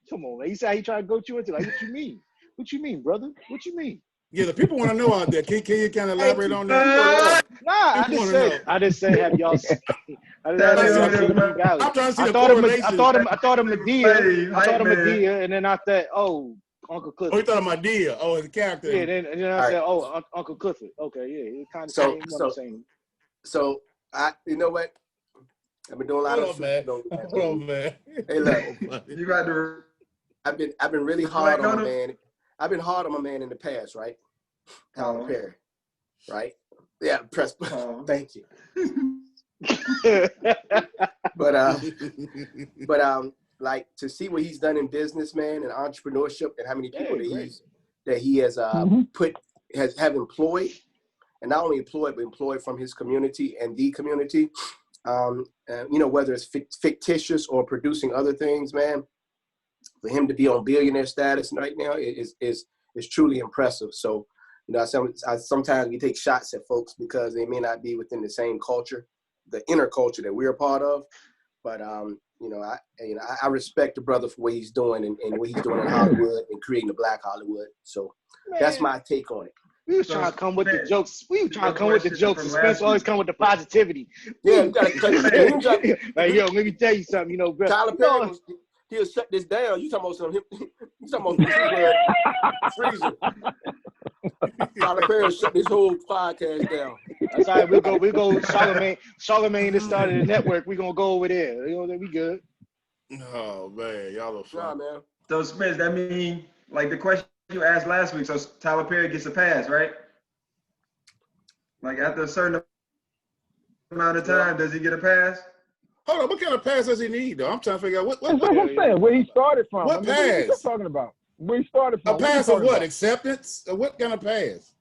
come on, man. He said how he trying to coach you into it. Like, what you mean? What you mean, brother? What you mean? Yeah, the people want to know out there. Can you kind of elaborate on that? Nah, I just said have y'all seen I'm trying to see the correlation. I thought of Medea, and then I thought, oh, Uncle Clifford. Oh, you thought of Medea? Oh, as a character. Yeah, then I said, oh, Uncle Clifford. Okay, yeah, it kind of same what I'm saying. So you know what? I've been doing a lot of man. Hold on, man. Hey, look, you got to. I've been really hard on my man. I've been hard on my man in the past, right? Tyler Perry, right? Yeah, press. Thank you. but like to see what he's done in business, man, and entrepreneurship, and how many people that he has have employed, and not only employed but employed from his community and the community. Whether it's fictitious or producing other things, man. For him to be on billionaire status right now is truly impressive. So, sometimes we take shots at folks because they may not be within the same culture, the inner culture that we're a part of. But I respect the brother for what he's doing and what he's doing in Hollywood and creating the Black Hollywood. So that's my take on it. We was trying to come with the jokes. And Spence always come with the positivity. Yeah, you gotta cut it. Like, yo, let me tell you something. Bro. Tyler Perry he'll shut this down. You talking about something? You talking about freezer? Tyler Perry shut this whole podcast down. That's all right. We go. Charlemagne that started the network. We gonna go over there. We good. Oh man, y'all are fun. Nah, man. So Spence, that mean like the question you asked last week. So Tyler Perry gets a pass, right? Like after a certain amount of time, does he get a pass? Hold on, what kind of pass does he need, though? I'm trying to figure out what I'm saying, where he started from. What pass? What are you talking about? Where he started from. A pass of what? Acceptance? Or what kind of pass?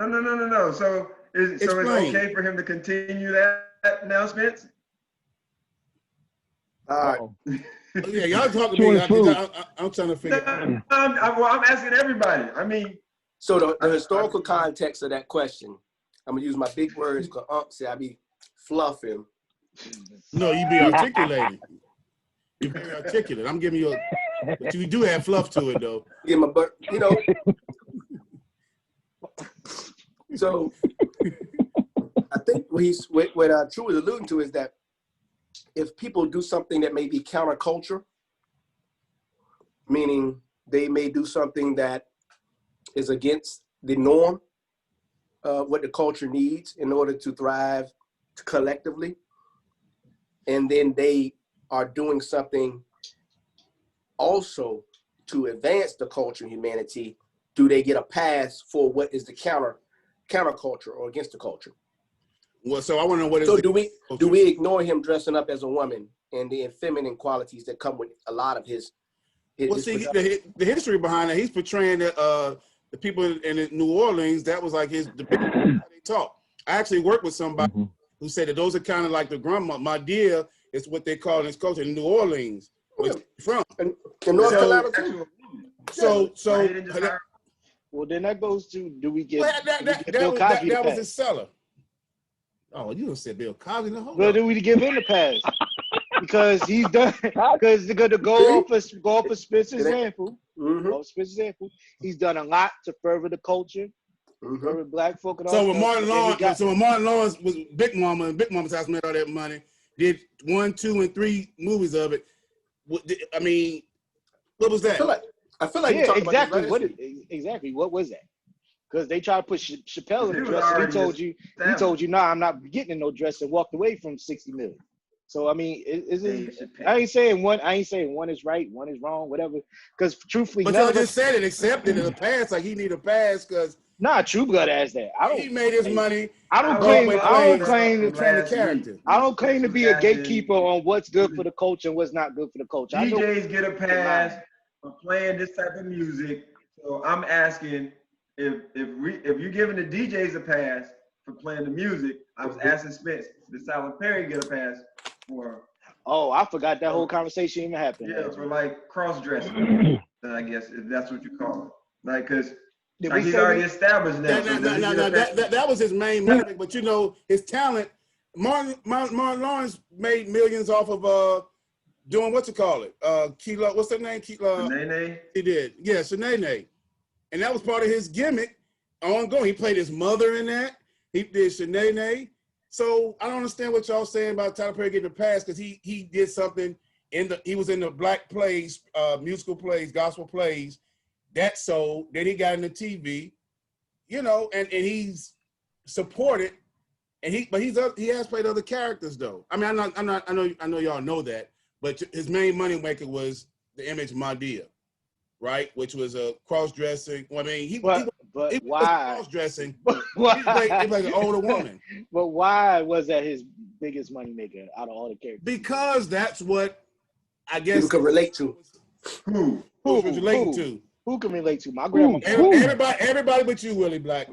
No. So it's okay for him to continue that now, Spence? Yeah, y'all talking to me. I'm trying to figure out. I'm asking everybody. I mean. So the historical context of that question, I'm going to use my big words because Unc said I be fluffing. No, you be articulating. You very articulate. I'm giving you but you do have fluff to it though. Yeah, but so I think what True is alluding to is that if people do something that may be counterculture, meaning they may do something that is against the norm, what the culture needs in order to thrive collectively, and then they are doing something also to advance the culture and humanity, do they get a pass for what is the counterculture or against the culture? Well, so I want to know what is. So do we ignore him dressing up as a woman and the feminine qualities that come with a lot of his? Well, see, the history behind it, he's portraying the people in New Orleans. That was like the how they talk. I actually worked with somebody who said that those are kind of like the grandma. My dear is what they call in this culture in New Orleans, where from. And North Carolina too. So, well, then that goes to do we give that Bill Cosby that the was pass? his seller. Oh, you don't say Bill Cosby in the whole. But do we give him the pass? Because he's done. Because they're gonna go off of Spence's example. Off Spence's example, he's done a lot to further the culture, further Black folk and all. So when Martin Lawrence was Big Mama and Big Mama's house made all that money, did 1, 2, and 3 movies of it. I mean, what was that? I feel like yeah, exactly. What was that? Because they tried to put Chappelle in the dress, and he told you, nah, I'm not getting in no dress, and walked away from 60 million. So I mean, I ain't saying one is right, one is wrong, whatever. Because truthfully, but y'all just said it, accepted in the past, like he need a pass because. Nah, True Blood has that. He made his money. I don't claim to be a gatekeeper on what's good for the culture and what's not good for the culture. DJs get a pass for playing this type of music. So I'm asking if you're giving the DJs a pass for playing the music, I was asking Spence, did Tyler Perry get a pass for? Oh, I forgot that whole conversation even happened. Yeah, for like cross-dressing, I guess, if that's what you call it. Like, because like he's already established now. That was his main method, but you know, his talent, Martin Lawrence made millions off of doing what's Keela, what's her name? Keela. Shanae. He did. Yeah, Shanae. And that was part of his gimmick ongoing. He played his mother in that. He did Shanae. So I don't understand what y'all saying about Tyler Perry getting a pass because he did something he was in the Black plays, musical plays, gospel plays. That sold. Then he got into TV, you know, and he's supported, and he has played other characters though. I mean, I know y'all know that, but his main money maker was the image Madea, right? Which was a cross-dressing. Well, I mean, he why cross-dressing? He played like an older woman. But why was that his biggest money maker out of all the characters? Because that's what I guess people can relate to. Who relating to? Who can relate to? My grandma. Everybody but you, Willie Black.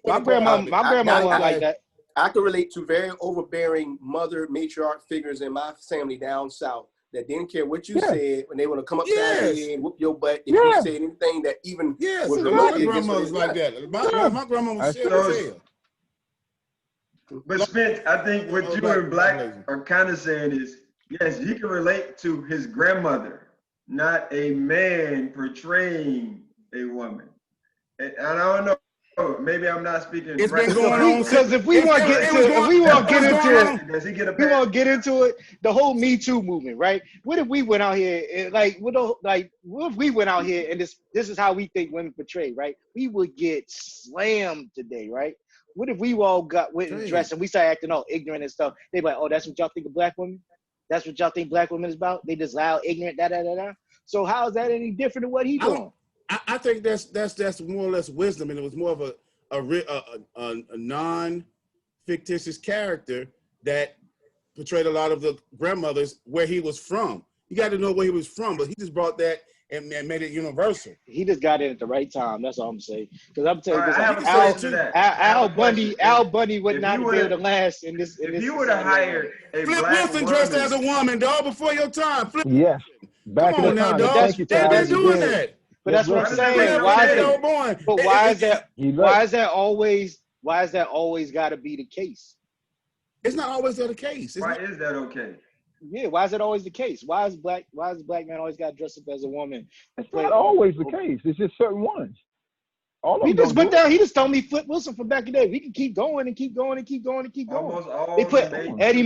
My grandma wasn't like that. I can relate to very overbearing mother matriarch figures in my family down south that didn't care what you said when they want to come up Saturday and whoop your butt if you said anything that even was my grandma was like that. My grandma was shit as hell. But Spence, I think what you and Black are kind of saying is, yes, he can relate to his grandmother, not a man portraying a woman. And I don't know, maybe I'm not speaking. It's been going on because if we want to get into it, the whole Me Too movement, right? What if we went out here and what if we went out here and this is how we think women portray, right? We would get slammed today, right? What if we all went dressed and we started acting all ignorant and stuff? They be like, oh, that's what y'all think of Black women? That's what y'all think Black women is about? They just loud, ignorant, da. So how is that any different than what he doing? I think that's more or less wisdom, and it was more of a non-fictitious character that portrayed a lot of the grandmothers where he was from. You got to know where he was from, but he just brought that and made it universal. He just got in at the right time. That's all I'm saying. Because I'm telling you, Al Bundy would not be able to last in this. If you would have hired a Flip Black Wilson woman, dressed as a woman, dog, before your time. Yes. Back Come on now, dog. They've been doing that. But that's what I'm saying. Why is that always got to be the case? It's not always the case. Why is that okay? Yeah, why is it always the case? Why is the black man always got to dress up as a woman? It's not always the case. It's just certain ones. He just told me Flip Wilson from back in the day. We can keep going and keep going and keep going and keep going. Almost all they put Eddie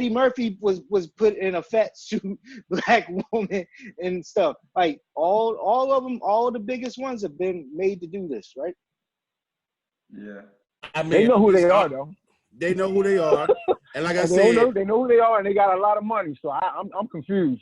Murphy was put in a fat suit, Black woman and stuff. Like all of them, all the biggest ones have been made to do this, right? Yeah. I mean, they know who they are though. They know who they are. And like I said, they know who they are and they got a lot of money. So I'm confused.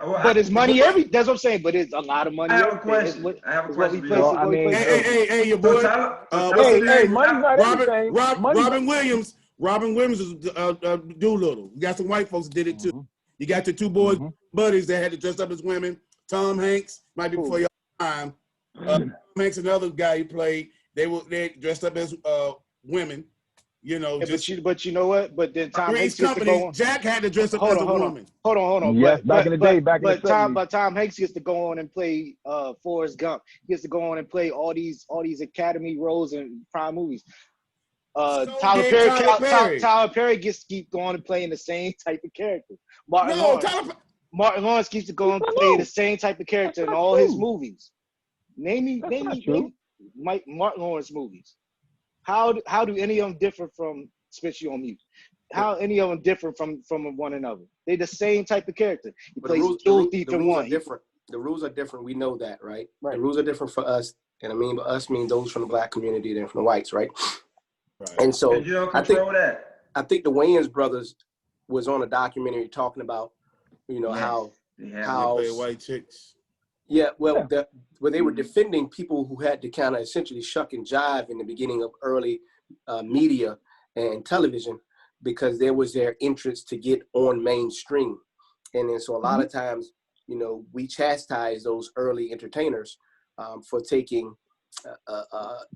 But it's money that's what I'm saying. But it's a lot of money. I have a question. I have a question. Well, I mean, Hey, your boy. What's his name? money's not everything. Robin Williams. Robin Williams is Doolittle. You got some white folks that did it too. You got the two boys, buddies that had to dress up as women. Tom Hanks might be before your time. Tom Hanks, another guy he played. They dressed up as women. You know, but you know what? But then Tom Hanks gets to go on. Jack had to dress up as a woman. Hold on. Yes, back in the day, but Tom Hanks gets to go on and play Forrest Gump. He gets to go on and play all these Academy roles in prime movies. Tyler Perry gets to keep going and playing the same type of character. Martin Lawrence keeps to go and play the same type of character in all his movies. Name me Martin Lawrence movies. How do any of them differ from, especially on mute? How any of them differ from one another? They're the same type of character. He plays dual thief in one. Different. The rules are different. We know that, right? The rules are different for us, and I mean by us mean those from the black community than from the whites, right? And so you don't control that. I think the Wayans brothers was on a documentary talking about, how play white chicks. Yeah, well, where they were defending people who had to kind of essentially shuck and jive in the beginning of early media and television because there was their interest to get on mainstream. And then so a lot of times, we chastise those early entertainers for taking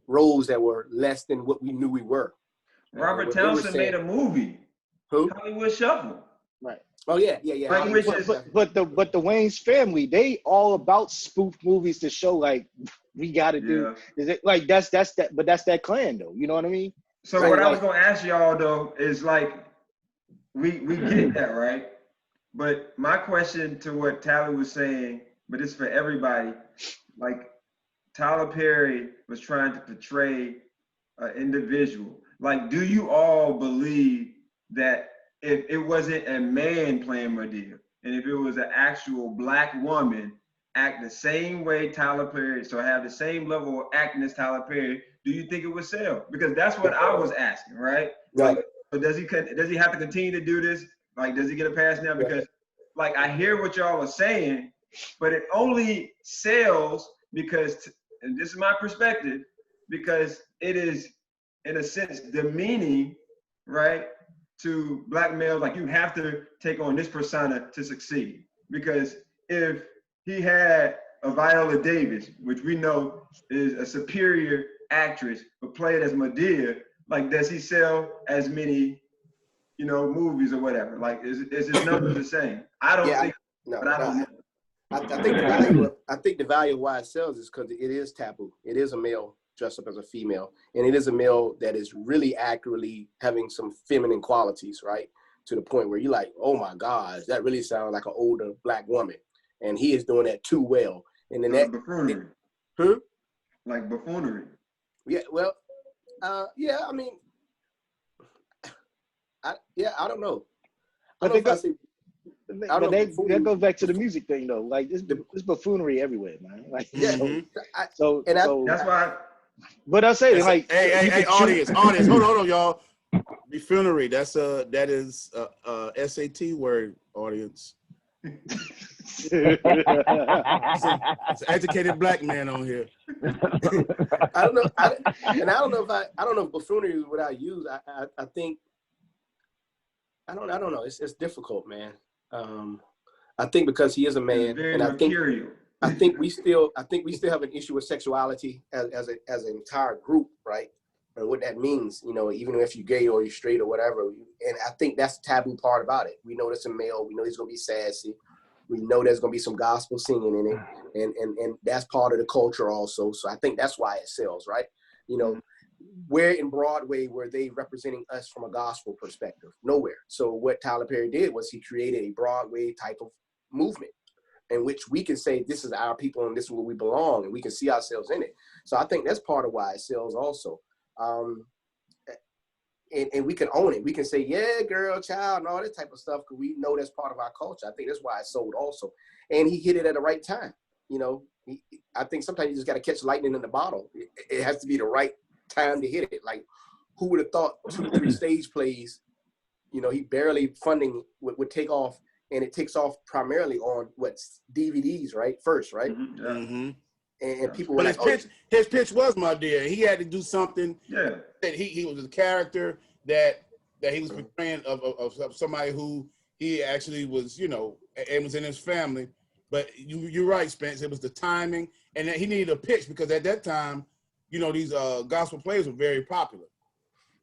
roles that were less than what we knew we were. Robert Townsend made a movie. Who? Hollywood Shuffle. Right. Oh yeah. But the Wayans family, they all about spoof movies to show like we got to do. Is it like that's that? But that's that clan though. You know what I mean? So what I was gonna ask y'all though is like we get that, right? But my question to what Tyler was saying, but it's for everybody, like Tyler Perry was trying to portray an individual. Like, do you all believe that if it wasn't a man playing Madea, and if it was an actual black woman act the same way Tyler Perry, so have the same level of acting as Tyler Perry, do you think it would sell? Because that's what I was asking, right? Right. Like, so does he have to continue to do this? Like, does he get a pass now? Because like I hear what y'all are saying, but it only sells because, and this is my perspective, because it is in a sense demeaning, right, to black males. Like you have to take on this persona to succeed. Because if he had a Viola Davis, which we know is a superior actress, but played as Madea, like does he sell as many, movies or whatever? Like is his numbers the same? I don't think. No, but I don't know. I think the value of why it sells is because it is taboo. It is a male dressed up as a female, and it is a male that is really accurately having some feminine qualities, right? To the point where you're like, oh my gosh, that really sounds like an older black woman, and he is doing that too well. And then that buffoonery. Like buffoonery. Yeah, well, yeah. I mean, I don't know. That goes back to the music thing though. Like this buffoonery everywhere, man. Like that's why. But I say like, hey, audience, hold on, y'all. Buffoonery. That is SAT word, audience. It's an educated black man on here. I don't know. I don't know if buffoonery is what I use. I think. I don't know. It's difficult, man. I think because he is a man, and I think we still have an issue with sexuality as an entire group, right? And what that means, even if you're gay or you're straight or whatever. And I think that's the taboo part about it. We know there's a male. We know he's gonna be sassy. We know there's gonna be some gospel singing in it, and that's part of the culture also. So I think that's why it sells, right? Where in Broadway were they representing us from a gospel perspective? Nowhere. So what Tyler Perry did was he created a Broadway type of movement in which we can say this is our people and this is where we belong, and we can see ourselves in it. So I think that's part of why it sells also. And we can own it. We can say, yeah, girl, child, and all that type of stuff, because we know that's part of our culture. I think that's why it sold also. And he hit it at the right time. I think sometimes you just got to catch lightning in the bottle. It has to be the right time to hit it. Like, who would have thought 2 or 3 stage plays, he barely funding would take off and it takes off primarily on what's DVDs, right? First, right? Mm-hmm. Mm-hmm. And people were But like, his pitch was my dear. He had to do something. Yeah. That he was a character that he was portraying of somebody who he actually was, you know, and was in his family. But you're right, Spence. It was the timing, and that he needed a pitch because at that time, you know, these gospel plays were very popular.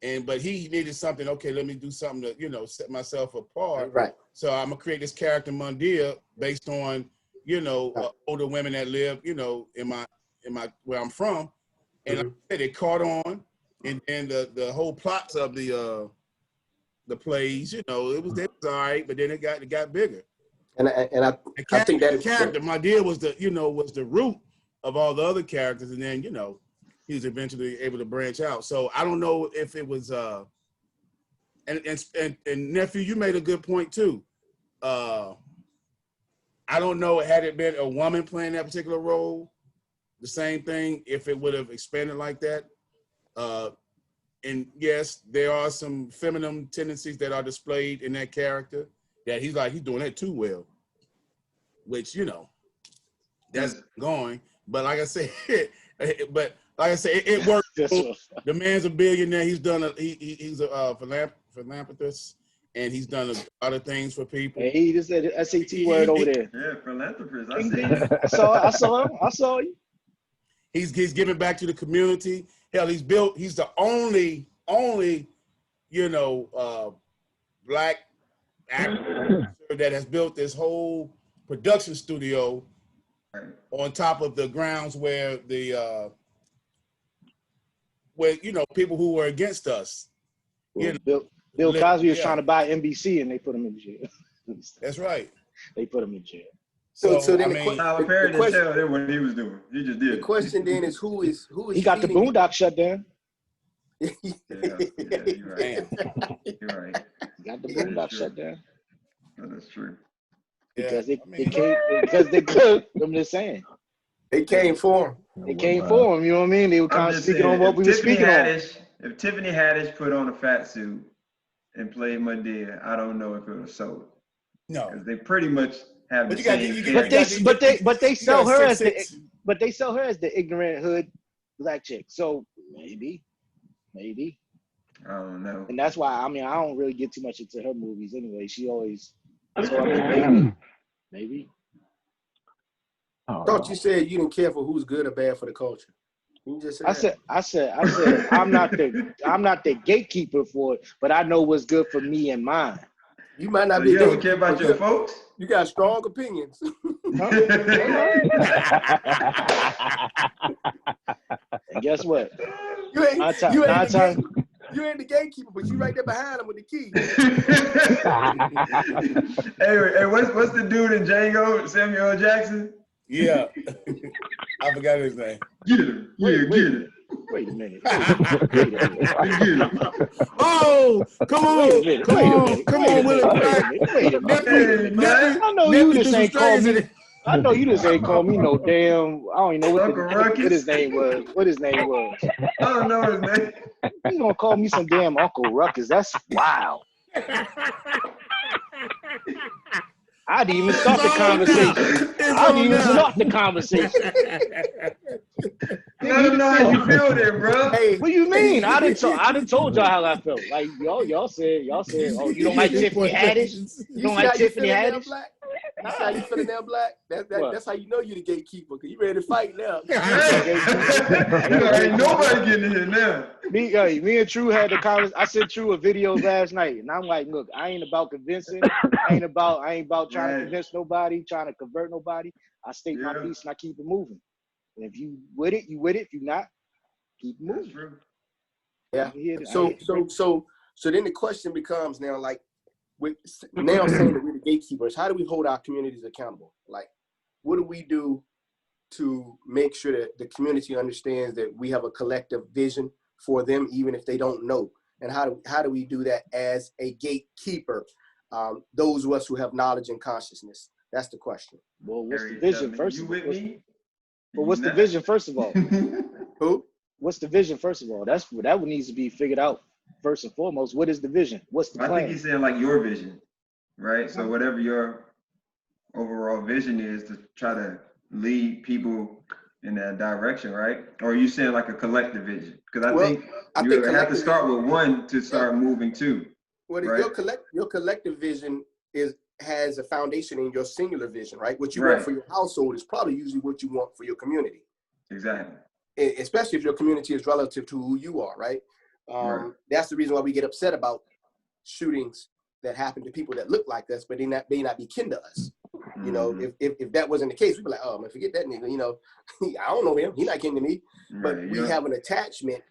But he needed something. Okay, let me do something to, you know, set myself apart. right. So I'm gonna create this character Mundia based on, you know, older women that live, you know, in my where I'm from, and like I said, it caught on, and then the whole plots of the plays, you know, it was all right, but then it got bigger. And I think that character, my dear, was the root of all the other characters, and then, you know, he was eventually able to branch out. So I don't know if it was and nephew, you made a good point too. I don't know, had it been a woman playing that particular role, the same thing, if it would have expanded like that. And yes, there are some feminine tendencies that are displayed in that character that he's doing that too well, which, you know, that's going. But like I said, it works. The man's a billionaire. He's done he's a philanthropist, and he's done a lot of things for people. Hey, he just said the SAT word over there. Yeah, philanthropist. I see. I saw you. He's giving back to the community. Hell, he's the only, you know, black actor that has built this whole production studio on top of the grounds where you know, people who were against us. Well, Bill Cosby was trying to buy NBC, and they put him in jail. That's right. They put him in jail. So then Tyler Perry didn't tell them what he was doing. He just did. The question then is who is he got the Boondock shut down. Yeah, you're right. You're right. He got the Boondock shut down. That's true. Because they could. I'm just saying. They came for him. They came for him. You know what I mean? They were kind of speaking on what we were speaking on. If Tiffany Haddish put on a fat suit and played Madea, I don't know if it was sold. No, because they pretty much have the same. But they sell her as the ignorant hood black chick. So maybe. I don't know. And that's why I don't really get too much into her movies anyway. She always. So I mean, maybe. I thought you said you didn't care for who's good or bad for the culture. You just said I said I'm not the gatekeeper for it, but I know what's good for me and mine. You might not be. You don't care about your folks. You got strong opinions. And guess what? You ain't the gatekeeper, but you right there behind him with the key. Hey, what's the dude in Django? Samuel L. Jackson? Yeah. I forgot his name. Get him. Get him. Wait a minute. Oh, come on. Come on, Willie. Wait a minute. I know you just ain't called me. I know you just ain't called me no damn. I don't even know what his name was. I don't know his name. You gonna call me some damn Uncle Ruckus? That's wild. I didn't even start the conversation. Let him know how you feel there, bro. Hey, what do you mean? I didn't told y'all how I felt. Like y'all said, oh, you don't like Tiffany Haddish? You don't like Tiffany Haddish? You see how you feeling now, Black? That's how you know you the gatekeeper, because you ready to fight now. Ain't nobody getting in here now. Me and True had the conversation. I sent True a video last night, and I'm like, look, I ain't about convincing. I ain't about trying to convince nobody, trying to convert nobody. I state my piece and I keep it moving. And if you with it, you with it. If you not, keep it moving. Yeah. So then the question becomes now, like, now saying that we're the gatekeepers, how do we hold our communities accountable? Like, what do we do to make sure that the community understands that we have a collective vision for them, even if they don't know? And how do we do that as a gatekeeper? Those of us who have knowledge and consciousness. That's the question. Well, what's the vision first of all? Well, what's the vision first of all? Who? What's the vision first of all? That one needs to be figured out first and foremost. What is the vision? What's the plan? I think he's saying like your vision. right? So whatever your overall vision is to try to lead people in that direction, right? Or are you saying like a collective vision? Because I think you have to start with one to start moving to. Well, right? your collective vision has a foundation in your singular vision, right? What you Right. want for your household is probably usually what you want for your community. Exactly. Especially if your community is relative to who you are, right? Right. That's the reason why we get upset about shootings that happen to people that look like us, but they may not be kin to us. You know, if that wasn't the case, we'd be like, oh man, forget that nigga. You know, I don't know him. He's not kin to me. Right. But we have an attachment,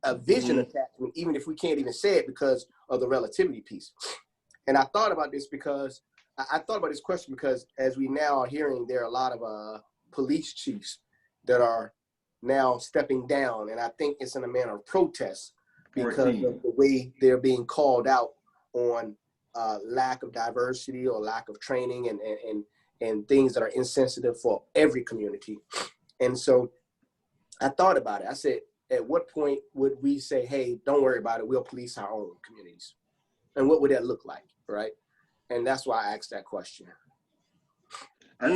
a vision attachment, even if we can't even say it because of the relativity piece. And I thought about this because I thought about this question because as we now are hearing, there are a lot of police chiefs that are now stepping down, and I think it's in a manner of protest because of the way they're being called out on lack of diversity or lack of training and things that are insensitive for every community. And so I thought about it. I said, at what point would we say, hey, don't worry about it, we'll police our own communities? And what would that look like, right? And that's why I asked that question. I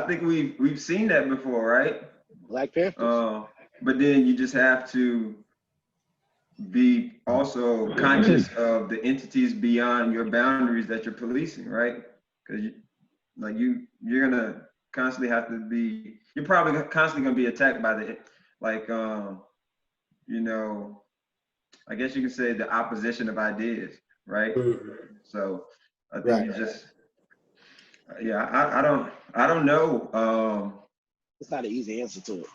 think we've seen that before, right? Black Panthers. But then you just have to be also conscious of the entities beyond your boundaries that you're policing, right? Because you're gonna constantly have to be. You're probably constantly gonna be attacked by the you know, I guess you can say the opposition of ideas, right? So I think you just, I don't know. It's not an easy answer to it.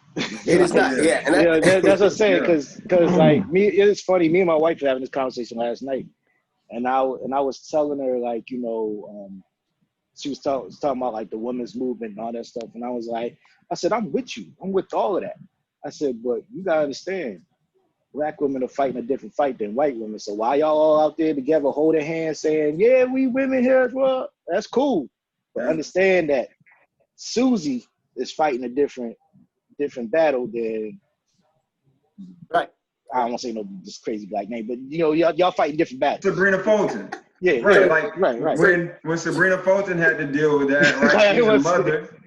It is not. Yeah, and that's what I'm saying. Because like me, it's funny. Me and my wife were having this conversation last night, and I was telling her like, you know, she was talking about like the women's movement and all that stuff, and I said, I'm with you. I'm with all of that. I said, but you gotta understand, Black women are fighting a different fight than white women. So why y'all all out there together holding hands saying, yeah, we women here as well? That's cool. But understand that Susie is fighting a different battle than, right. I don't want to say no this crazy black name, but you know, y'all fighting different battles. Sabrina Fulton. Yeah, right. Yeah, like right. When Sabrina Fulton had to deal with that, right? She's a mother,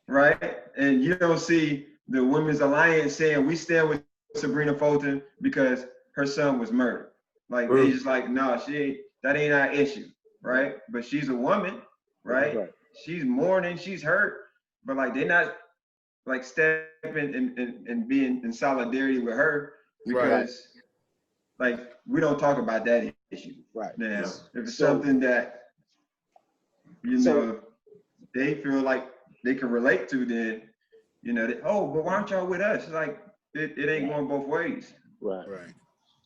right? And you don't see the Women's Alliance saying we stand with Sabrina Fulton because her son was murdered. Like they just like, no, that ain't our issue, right? But she's a woman, right? She's mourning, she's hurt, but like they're not like stepping and being in solidarity with her because like we don't talk about that issue. Right. Now, if it's something that you know they feel like they can relate to, then you know, but why aren't y'all with us? Like it ain't going both ways. Right.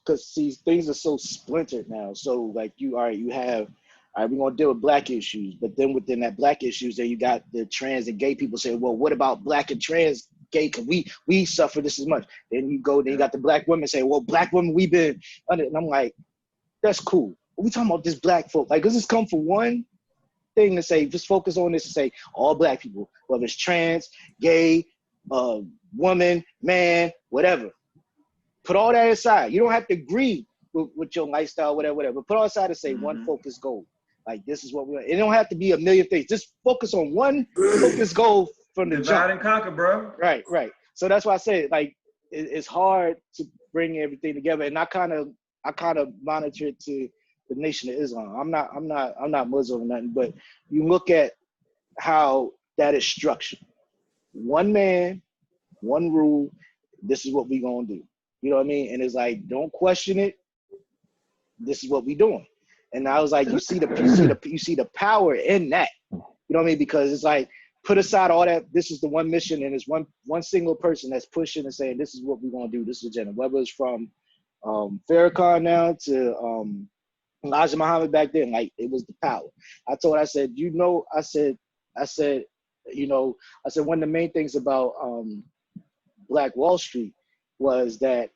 Because see, things are so splintered now. So like you have, all right, we're gonna deal with black issues, but then within that black issues, then you got the trans and gay people saying, well, what about black and trans gay? Cause we suffer this as much. Then you got the black women saying, well, black women, we've been under, and I'm like, that's cool. But we talking about this black folk. Like, does this come for one thing to say, just focus on this and say all black people, whether it's trans, gay, woman, man, whatever. Put all that aside. You don't have to agree with your lifestyle, whatever. Put all aside and say one focus goal. Like this is what it don't have to be a million things. Just focus on one focus goal from the jump. Divide and conquer, bro. Right. So that's why I say like it's hard to bring everything together. And I kind of monitor it to the Nation of Islam. I'm not Muslim or nothing, but you look at how that is structured. One man, one rule. This is what we gonna do. You know what I mean? And it's like, don't question it. This is what we doing. And I was like, you see the power in that. You know what I mean? Because it's like, put aside all that. This is the one mission, and it's one single person that's pushing and saying, this is what we're gonna do. This is agenda. Whether it's from Farrakhan now to Elijah Muhammad back then, like it was the power. I said, one of the main things about Black Wall Street was that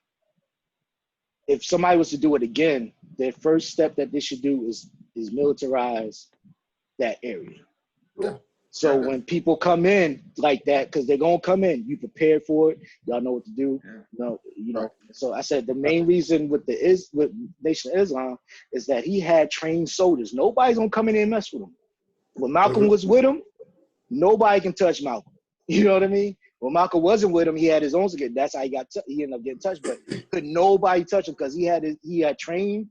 if somebody was to do it again, their first step that they should do is militarize that area. Yeah. So when people come in like that, because they're gonna come in, you prepared for it. Y'all know what to do. You know. So I said the main reason with with Nation of Islam is that he had trained soldiers. Nobody's gonna come in and mess with him. When Malcolm was with him, nobody can touch Malcolm. You know what I mean? When Malcolm wasn't with him, he had his own security. That's how he ended up getting touched. But could nobody touch him because he had trained.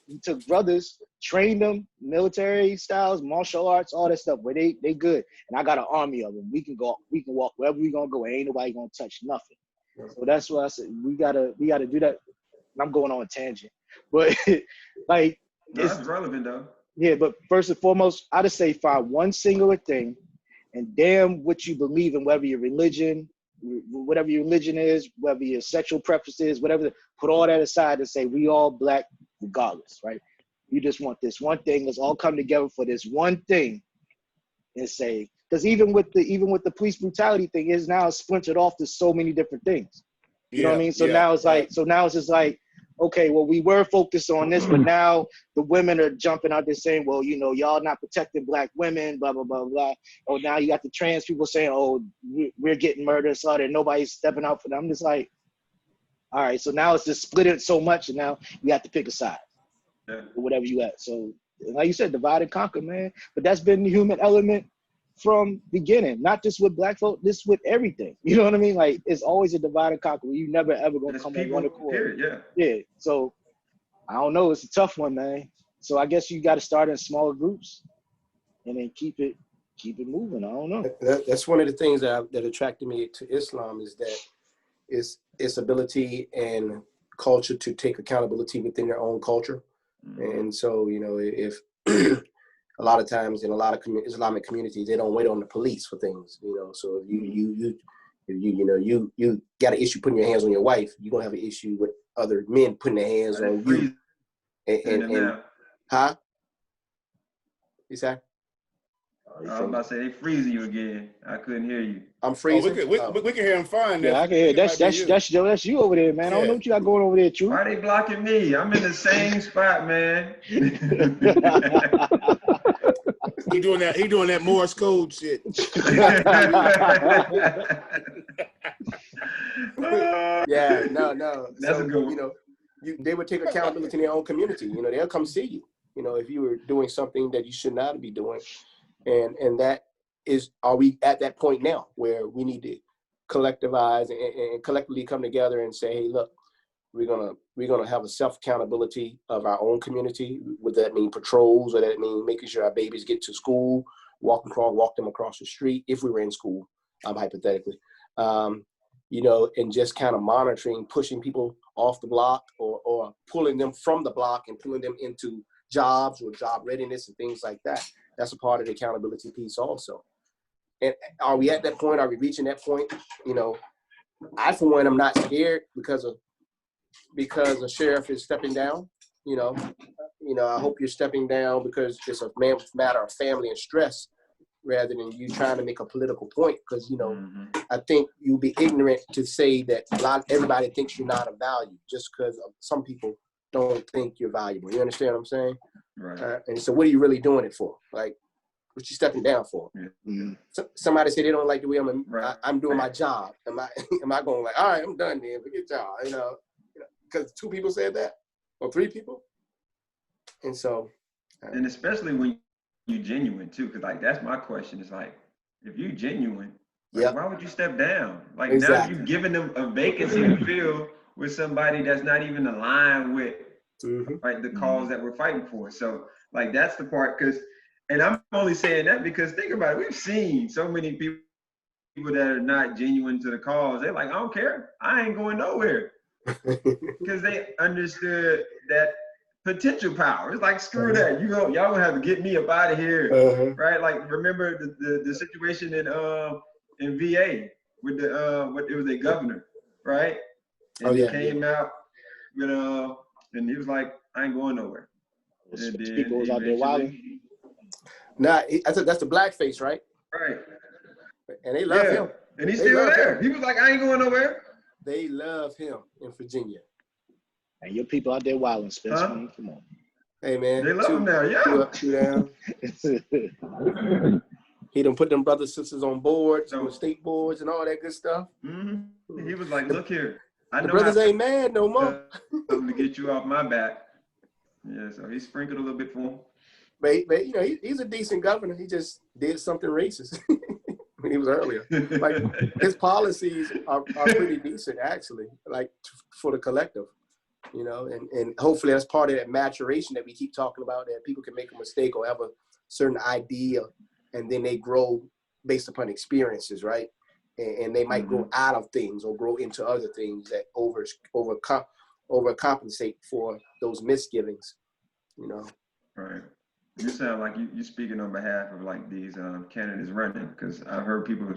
He took brothers, trained them, military styles, martial arts, all that stuff. Where they good. And I got an army of them. We can walk wherever we gonna go. Ain't nobody gonna touch nothing. So that's why I said we gotta do that. And I'm going on a tangent, but like it's relevant though. Yeah, but first and foremost, I just say find one singular thing, and damn what you believe in, whether your religion, whatever your religion is, whether your sexual preference is, whatever. Put all that aside and say we all black. Regardless, right? You just want this one thing. Let's all come together for this one thing, and say because even with the police brutality thing is now splintered off to so many different things. You know what I mean? So now it's like now it's just like okay, well we were focused on this, but now the women are jumping out there saying, well, you know, y'all not protecting black women, blah blah blah blah. Oh, now you got the trans people saying, oh, we're getting murdered, so that nobody's stepping out for them. I'm just like. All right, so now it's just split it so much, and now you have to pick a side, or whatever you at. So, like you said, divide and conquer, man. But that's been the human element from beginning, not just with black folk, this with everything. You know what I mean? Like it's always a divide and conquer. You never ever gonna come on one accord. Yeah. So I don't know. It's a tough one, man. So I guess you got to start in smaller groups, and then keep it moving. I don't know. That's one of the things that attracted me to Islam is that. Is its ability and culture to take accountability within their own culture. And so, you know, if a lot of times in a lot of Islamic communities, they don't wait on the police for things, you know. So if you got an issue putting your hands on your wife, you're gonna have an issue with other men putting their hands on you. And huh? You say? I was about to say they freezing you again. I couldn't hear you. I'm freezing. We can hear him fine. Yeah, I can hear. That's you over there, man. I don't know what you got going over there, True. Why are they blocking me? I'm in the same spot, man. He doing that Morse code shit. Yeah, no. That's a good one. You know, they would take accountability in their own community. You know, they'll come see you. You know, if you were doing something that you should not be doing, and that is, are we at that point now where we need to collectivize and collectively come together and say, hey, look, we're gonna have a self accountability of our own community. Would that mean patrols, or that mean making sure our babies get to school, walk them across the street if we were in school, hypothetically, you know, and just kind of monitoring, pushing people off the block or pulling them from the block and pulling them into jobs or job readiness and things like that. That's a part of the accountability piece also. And are we at that point? Are we reaching that point? You know, I, for one, am not scared because a sheriff is stepping down. You know, I hope you're stepping down because it's a matter of family and stress rather than you trying to make a political point. Because, you know, I think you'll be ignorant to say that everybody thinks you're not of value just because some people don't think you're valuable. You understand what I'm saying? Right. And so what are you really doing it for? Like, what you stepping down for? So, somebody said they don't like the way I'm doing my job. Am I going like, all right, I'm done then, forget y'all, you know, because 2 people said that or 3 people. And so. And especially when you genuine too, because like, that's my question is like, if you genuine, like, why would you step down? Like now you're giving them a vacancy to fill with somebody that's not even aligned with like the cause that we're fighting for. So like, that's the part, and I'm only saying that because think about it, we've seen so many people that are not genuine to the cause. They're like, I don't care, I ain't going nowhere. Because they understood that potential power. It's like, screw that. Y'all gonna have to get me up out of here. Right? Like, remember the situation in VA with it was a governor, right? And he came out, you know, and he was like, I ain't going nowhere. And then people was out there wilding. Nah, I said that's the blackface, right? Right. And they love him. And he's still there. He was like, I ain't going nowhere. They love him in Virginia. And your people out there wilding, Spence. Come on. Hey, man. They love him now, two down. He done put them brothers sisters on boards, on state boards, and all that good stuff. Mm-hmm. He was like, "Look here, I The know brothers how ain't mad no more." to get you off my back." Yeah, so he sprinkled a little bit for him. But you know, he's a decent governor. He just did something racist when he was earlier. Like his policies are pretty decent, actually. Like for the collective. You know, and hopefully that's part of that maturation that we keep talking about, that people can make a mistake or have a certain idea and then they grow based upon experiences, right? And they might grow out of things or grow into other things that overcompensate for those misgivings, you know. Right. You sound like you speaking on behalf of like these candidates running, because I've heard people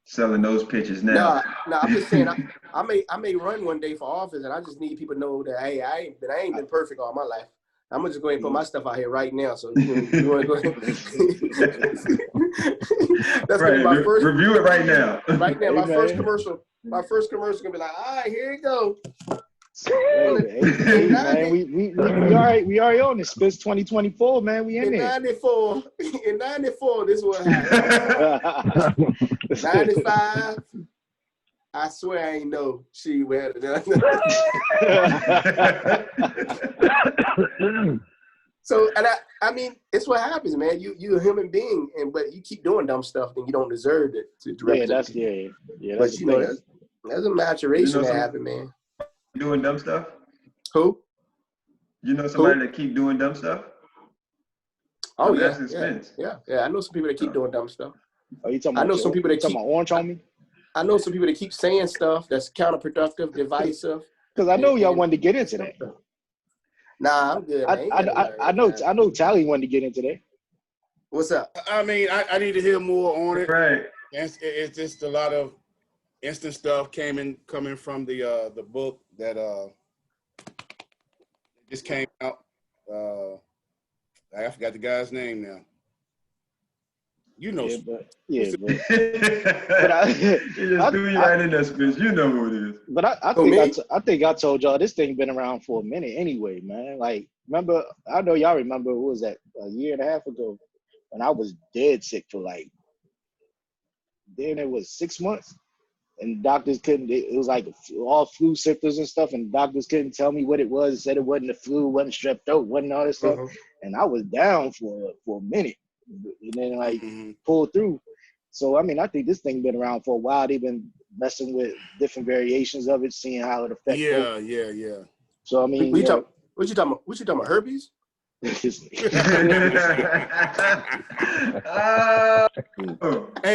selling those pitches now. No, I'm just saying I may run one day for office, and I just need people to know that hey, I ain't been perfect all my life. I'm gonna just go ahead and put my stuff out here right now. So you want to go ahead? That's right. gonna be my first review it right now. Right now, my first commercial. My first commercial gonna be like, all right, here you go. Hey, man, we already on this. Spitz 2024, man. We in there. In 94, this is what happened. 95, I swear I ain't know she had it. So, and I mean, it's what happens, man. You a human being, but you keep doing dumb stuff, then you don't deserve it to represent. Yeah. But you know, that's a maturation that happened, man. Doing dumb stuff? Who? You know somebody that keep doing dumb stuff? Oh, yeah. I know some people that keep doing dumb stuff. Oh, you talking about? Some people that keep orange on me. I know some people that keep saying stuff that's counterproductive, divisive. Because I know y'all wanted to get into that. Nah, I'm good. I know Tally wanted to get into that. What's up? I mean, I need to hear more on it. Right. It's just a lot of instant stuff coming from the book that just came out. I forgot the guy's name now. You know, but you just threw you right in that space. You know who it is. But I think I told y'all this thing been around for a minute anyway, man. Like, remember? I know y'all remember. What was that? A year and a half ago, when I was dead sick for like. Then it was 6 months, and doctors couldn't. It was like all flu symptoms and stuff, and doctors couldn't tell me what it was. Said it wasn't the flu, wasn't strep throat, wasn't all this stuff, and I was down for a minute, and then like pulled through. So I mean, I think this thing been around for a while. They've been messing with different variations of it, seeing how it affects. Yeah. So I mean, what you talking about? What you talking about? Herpes? Hey,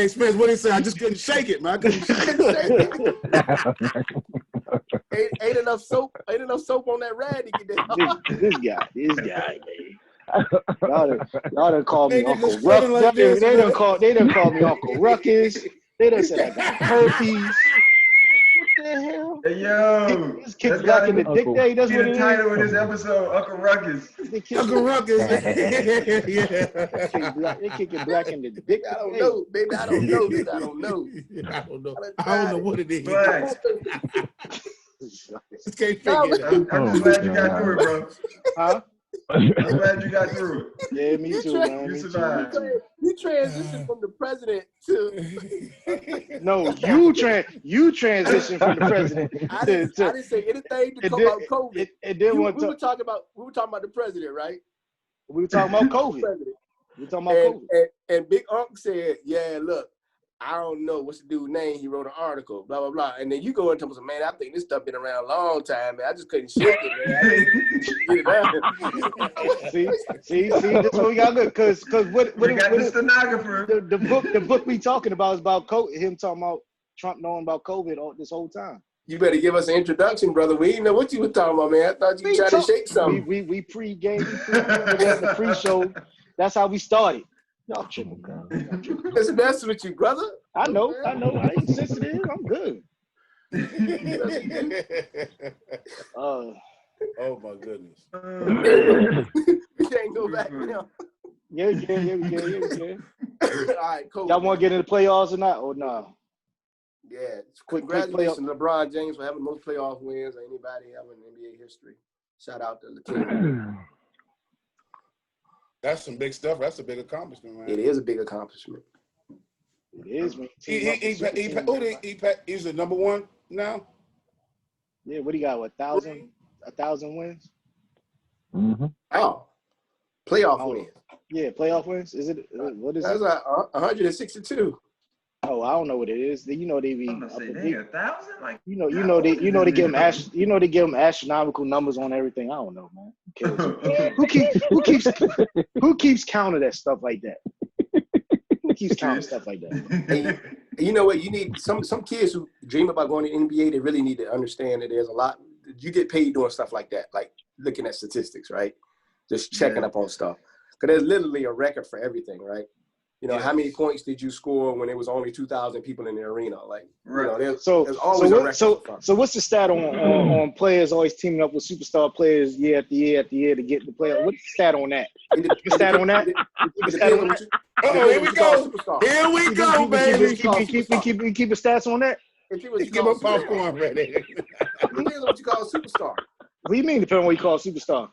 Spence, what did he say? I just couldn't shake it, man. I couldn't shake it. Ain't enough soap on that rag to get that. This guy, man. Y'all done called me Uncle Ruckus. Like they done called me Uncle Ruckus. They done said I got herpes. What the hell? Hey, yo. This kid's back in the dick day. That's what it is. The title of this episode, Uncle Ruckus. Uncle Ruckus. Yeah. They kicking black in the dick. I don't know, baby. I don't know. I don't know what it is. Black. Just can't figure it out. I'm just glad you got through it, bro. Huh? I'm glad you got through it. Yeah, me too, man. You survived. You transitioned from the president to. No, you transitioned from the president. I didn't say anything about COVID. We were talking about the president, right? We were talking about COVID. And Big Unc said, "Yeah, look, I don't know what's the dude's name. He wrote an article, blah blah blah." And then you go into man, I think this stuff been around a long time, man. I just couldn't shake it, man. See, this what we got to look, cause what we got the stenographer. The book we talking about is about COVID. Him talking about Trump knowing about COVID this whole time. You better give us an introduction, brother. We didn't know what you were talking about, man. I thought you were trying to shake something. We pre-game, the pre-show. That's how we started. Y'all tripping, man. That's the best with you, brother. I know. I ain't sensitive. I'm good. Oh my goodness. We can't go back now. Yeah, we can. All right, cool. Y'all want to get into the playoffs or not? Or no? Yeah. Congratulations to LeBron James for having the most playoff wins of anybody ever in NBA history. Shout out to the team. That's some big stuff. That's a big accomplishment, man. It is a big accomplishment. It is when you team up with super teams. He's the number one now. Yeah, what do you got? What, 1,000 wins? Mm-hmm. Oh, playoff wins. Yeah, playoff wins. Is it? What is That's it? like 162. Oh, I don't know what it is. You know they be I'm gonna up say, a dang, big. 1,000? Like, They give them they give them astronomical numbers on everything. I don't know, man. Who keeps count of that stuff like that? Who keeps counting stuff like that? And you know what? You need some kids who dream about going to NBA. They really need to understand that there's a lot. You get paid doing stuff like that, like looking at statistics, right? Just checking up on stuff. Because there's literally a record for everything, right? You know, how many points did you score when there was only 2,000 people in the arena? Like, you know, there's always a record. So what's the stat on players always teaming up with superstar players year after year after year to get the player? What's the stat on that? The stat on that? Here we go. Here we go, baby. Keep the stats on that. Give a popcorn ready. Depends on what you call a superstar. What do you mean? Depending on what you call a superstar.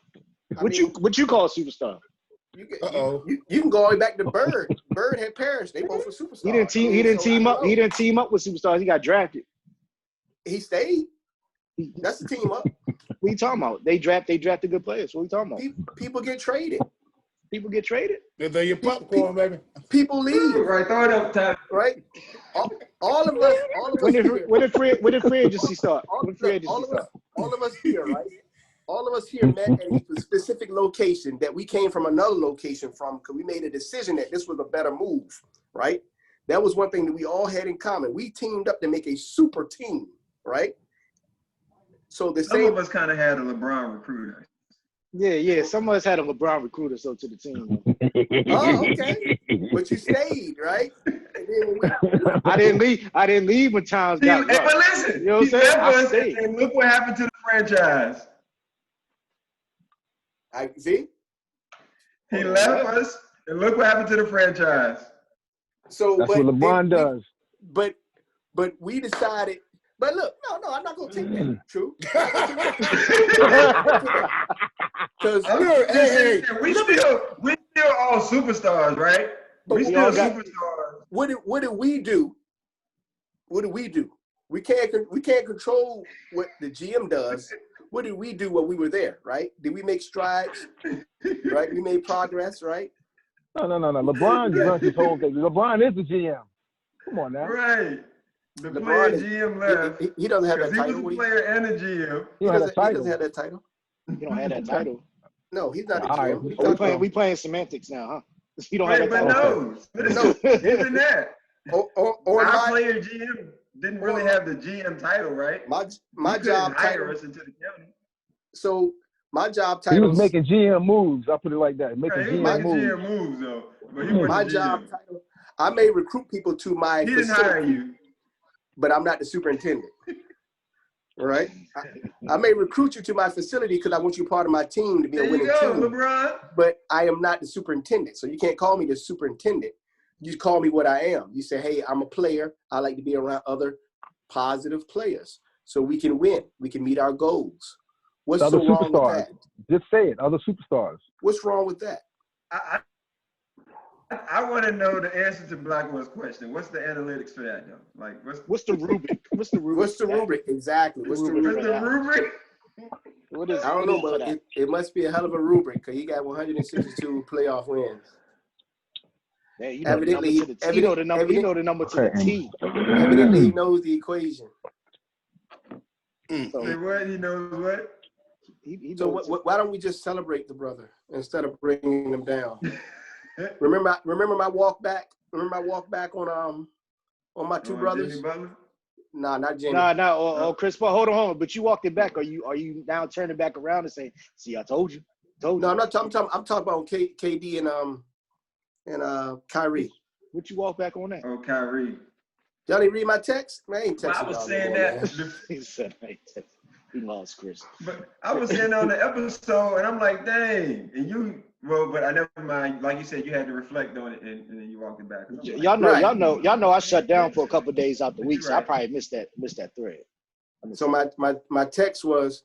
What you call a superstar? You can go all the way back to Bird. Bird had perished. They both were superstars. He didn't team up. He didn't team up with superstars. He got drafted. He stayed. That's the team up. What are you talking about? They drafted good players. What are you talking about? People get traded. People get traded. They're your popcorn, baby. People leave. Right, throw it up, Tyler. Right. All of us. When did free agency start? All of us here, right? All of us here met at a specific location that we came from another location from because we made a decision that this was a better move, right? That was one thing that we all had in common. We teamed up to make a super team, right? So some of us kind of had a LeBron recruiter. Yeah. Some of us had a LeBron recruiter, so to the team. Oh, okay. But you stayed, right? And then I didn't leave when times got rough. But listen, you know what I'm saying? I stayed. And look what happened to the franchise. I see. He left us, and look what happened to the franchise. So that's what LeBron does. But we decided. But look, no, I'm not gonna take that. True. Because we still all superstars, right? But we still superstars. What did we do? We can't control what the GM does. What did we do while we were there, right? Did we make strides? Right? We made progress, right? No. LeBron runs his whole thing. LeBron is the GM. Come on now. Right. The player GM left. He doesn't have that title. He was a player and a GM. He doesn't have that title. You don't have that title. No, he's not a GM. We playing semantics now, huh? You don't have that title. No. Isn't that? Or our player GM didn't really have the GM title, right? My job hire title. us into the county. So my job title. He was making GM moves. I'll put it like that. GM moves though. But he my job title. I may recruit people to my. He didn't hire you. But I'm not the superintendent. Right? I may recruit you to my facility because I want you part of my team to be a winning team. LeBron. But I am not the superintendent. So you can't call me the superintendent. You call me what I am. You say, hey, I'm a player. I like to be around other positive players so we can win. We can meet our goals. What's so wrong with that? Just say it. Other superstars. What's wrong with that? I want to know the answer to Blackwell's question. What's the analytics for that, though? Like, what's the rubric? What's the rubric? Exactly. What's the rubric? What is? I don't know, but it must be a hell of a rubric because he got 162 playoff wins. Yeah, you know the number to the T. Evidently, he knows the equation. So, what? He knows what? So why don't we just celebrate the brother instead of bringing him down? Remember my walk back? Remember my walk back on my two brothers? Nah, not Jimmy. Nah. Chris Paul, hold on. But you walked it back. Are you now turning back around and saying, "See, I told you." No, I'm not talking. I'm talking about KD and Kyrie. What you walk back on that? Oh, Kyrie. Y'all didn't read my text? Man, I ain't texting. I was saying that. He said, he lost Chris. But I was saying on the episode, and I'm like, dang. And you, but I never mind. Like you said, you had to reflect on it, and then you walked it back. Y'all know. I shut down for a couple of days out the week, so I probably missed that thread. So my text was,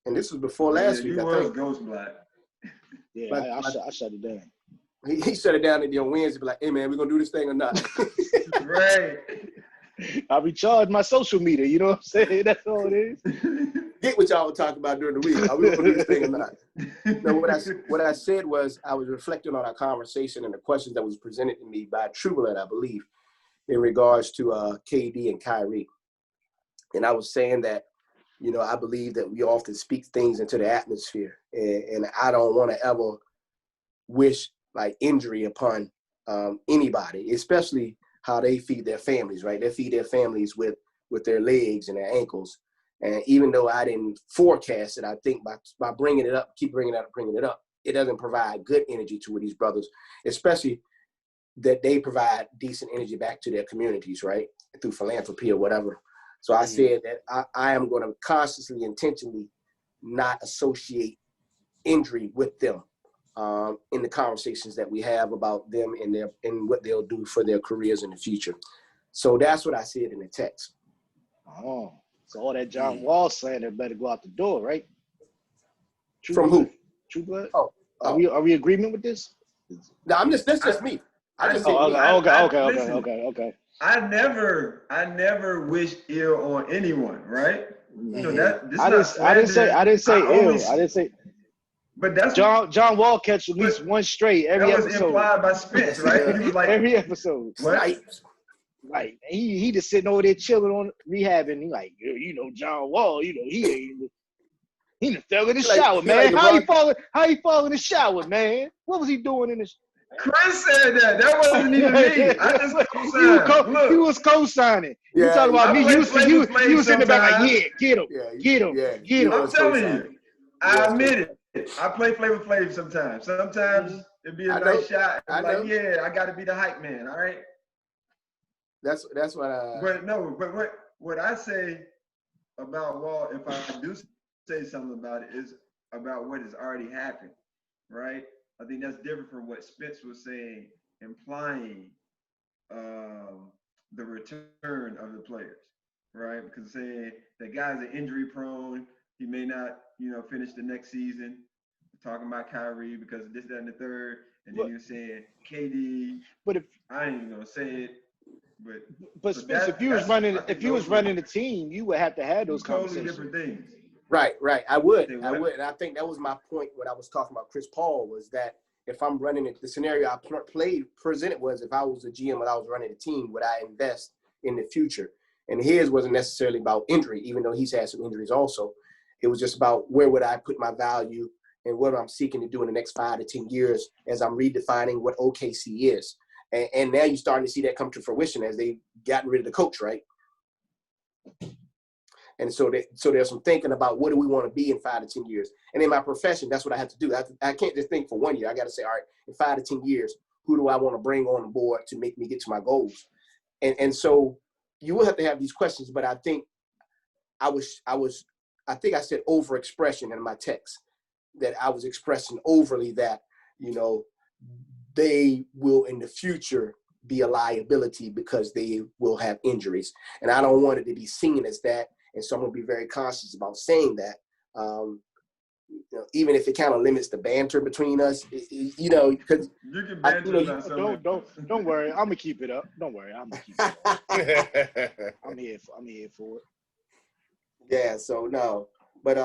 and this was before last week. You was Ghost Black. Yeah, I shut it down. He shut it down on Wednesday, be like, hey man, we gonna do this thing or not? Right. I recharge my social media, you know what I'm saying? That's all it is. Get what y'all were talking about during the week. Are we gonna do this thing or not? No, what I said was I was reflecting on our conversation and the questions that was presented to me by Trueblood, I believe, in regards to KD and Kyrie. And I was saying that, you know, I believe that we often speak things into the atmosphere, and I don't want to ever wish like injury upon anybody, especially how they feed their families, right? They feed their families with their legs and their ankles. And even though I didn't forecast it, I think by bringing it up, keep bringing it up, it doesn't provide good energy to these brothers, especially that they provide decent energy back to their communities, right? Through philanthropy or whatever. So I said that I am going to consciously, intentionally not associate injury with them in the conversations that we have about them and what they'll do for their careers in the future. So that's what I said in the text. Oh, so all that John Wall slander better go out the door, right? From who? Trueblood? Oh. Are we in agreement with this? No, that's just me. I just said Okay. I never wish ill on anyone, right? Man. So that this I didn't say ill. I didn't say. But that's John Wall catch at least one straight every episode. That was implied by Spence, right? He was like every episode. What? Like he just sitting over there chilling on rehabbing. He like, you know, John Wall, you know, he fell in the shower, man. Like how he fall in the shower, man? What was he doing in the shower? Chris said that. That wasn't even me. I just co-signed. He was co-signing. Yeah, you talking about me? You was in the back like, get him. I'm telling you. I admit it. I play Flavor Flav sometimes. Sometimes it'd be a nice shot. I'm like, yeah, I got to be the hype man. All right. That's what. But what I say about Wall, if I do say something about it, is about what has already happened, right? I think that's different from what Spence was saying, implying the return of the players, right? Because saying the guy's an injury prone, he may not, finish the next season. Talking about Kyrie because of this, that, and the third, and then you're saying KD. But I ain't even gonna say it, but Spence, if you was running the team, you would have to have those conversations. Totally different things. Right. I would. And I think that was my point when I was talking about Chris Paul, was that if I'm running it, the scenario I presented was if I was a GM and I was running a team, would I invest in the future? And his wasn't necessarily about injury, even though he's had some injuries also. It was just about where would I put my value and what I'm seeking to do in the next 5 to 10 years as I'm redefining what OKC is. And now you're starting to see that come to fruition as they've gotten rid of the coach, right? And so there's some thinking about what do we want to be in 5 to 10 years. And in my profession, that's what I have to do. I can't just think for 1 year. I got to say, all right, in 5 to 10 years, who do I want to bring on board to make me get to my goals? And so you will have to have these questions, but I think I said overexpression in my text, that I was expressing overly that, they will in the future be a liability because they will have injuries. And I don't want it to be seen as that. And so I'm going to be very conscious about saying that, even if it kind of limits the banter between us, because you can banter about something. Don't worry, I'm gonna keep it up. Don't worry, I'm gonna keep it up. I'm here for it. Yeah. So no, but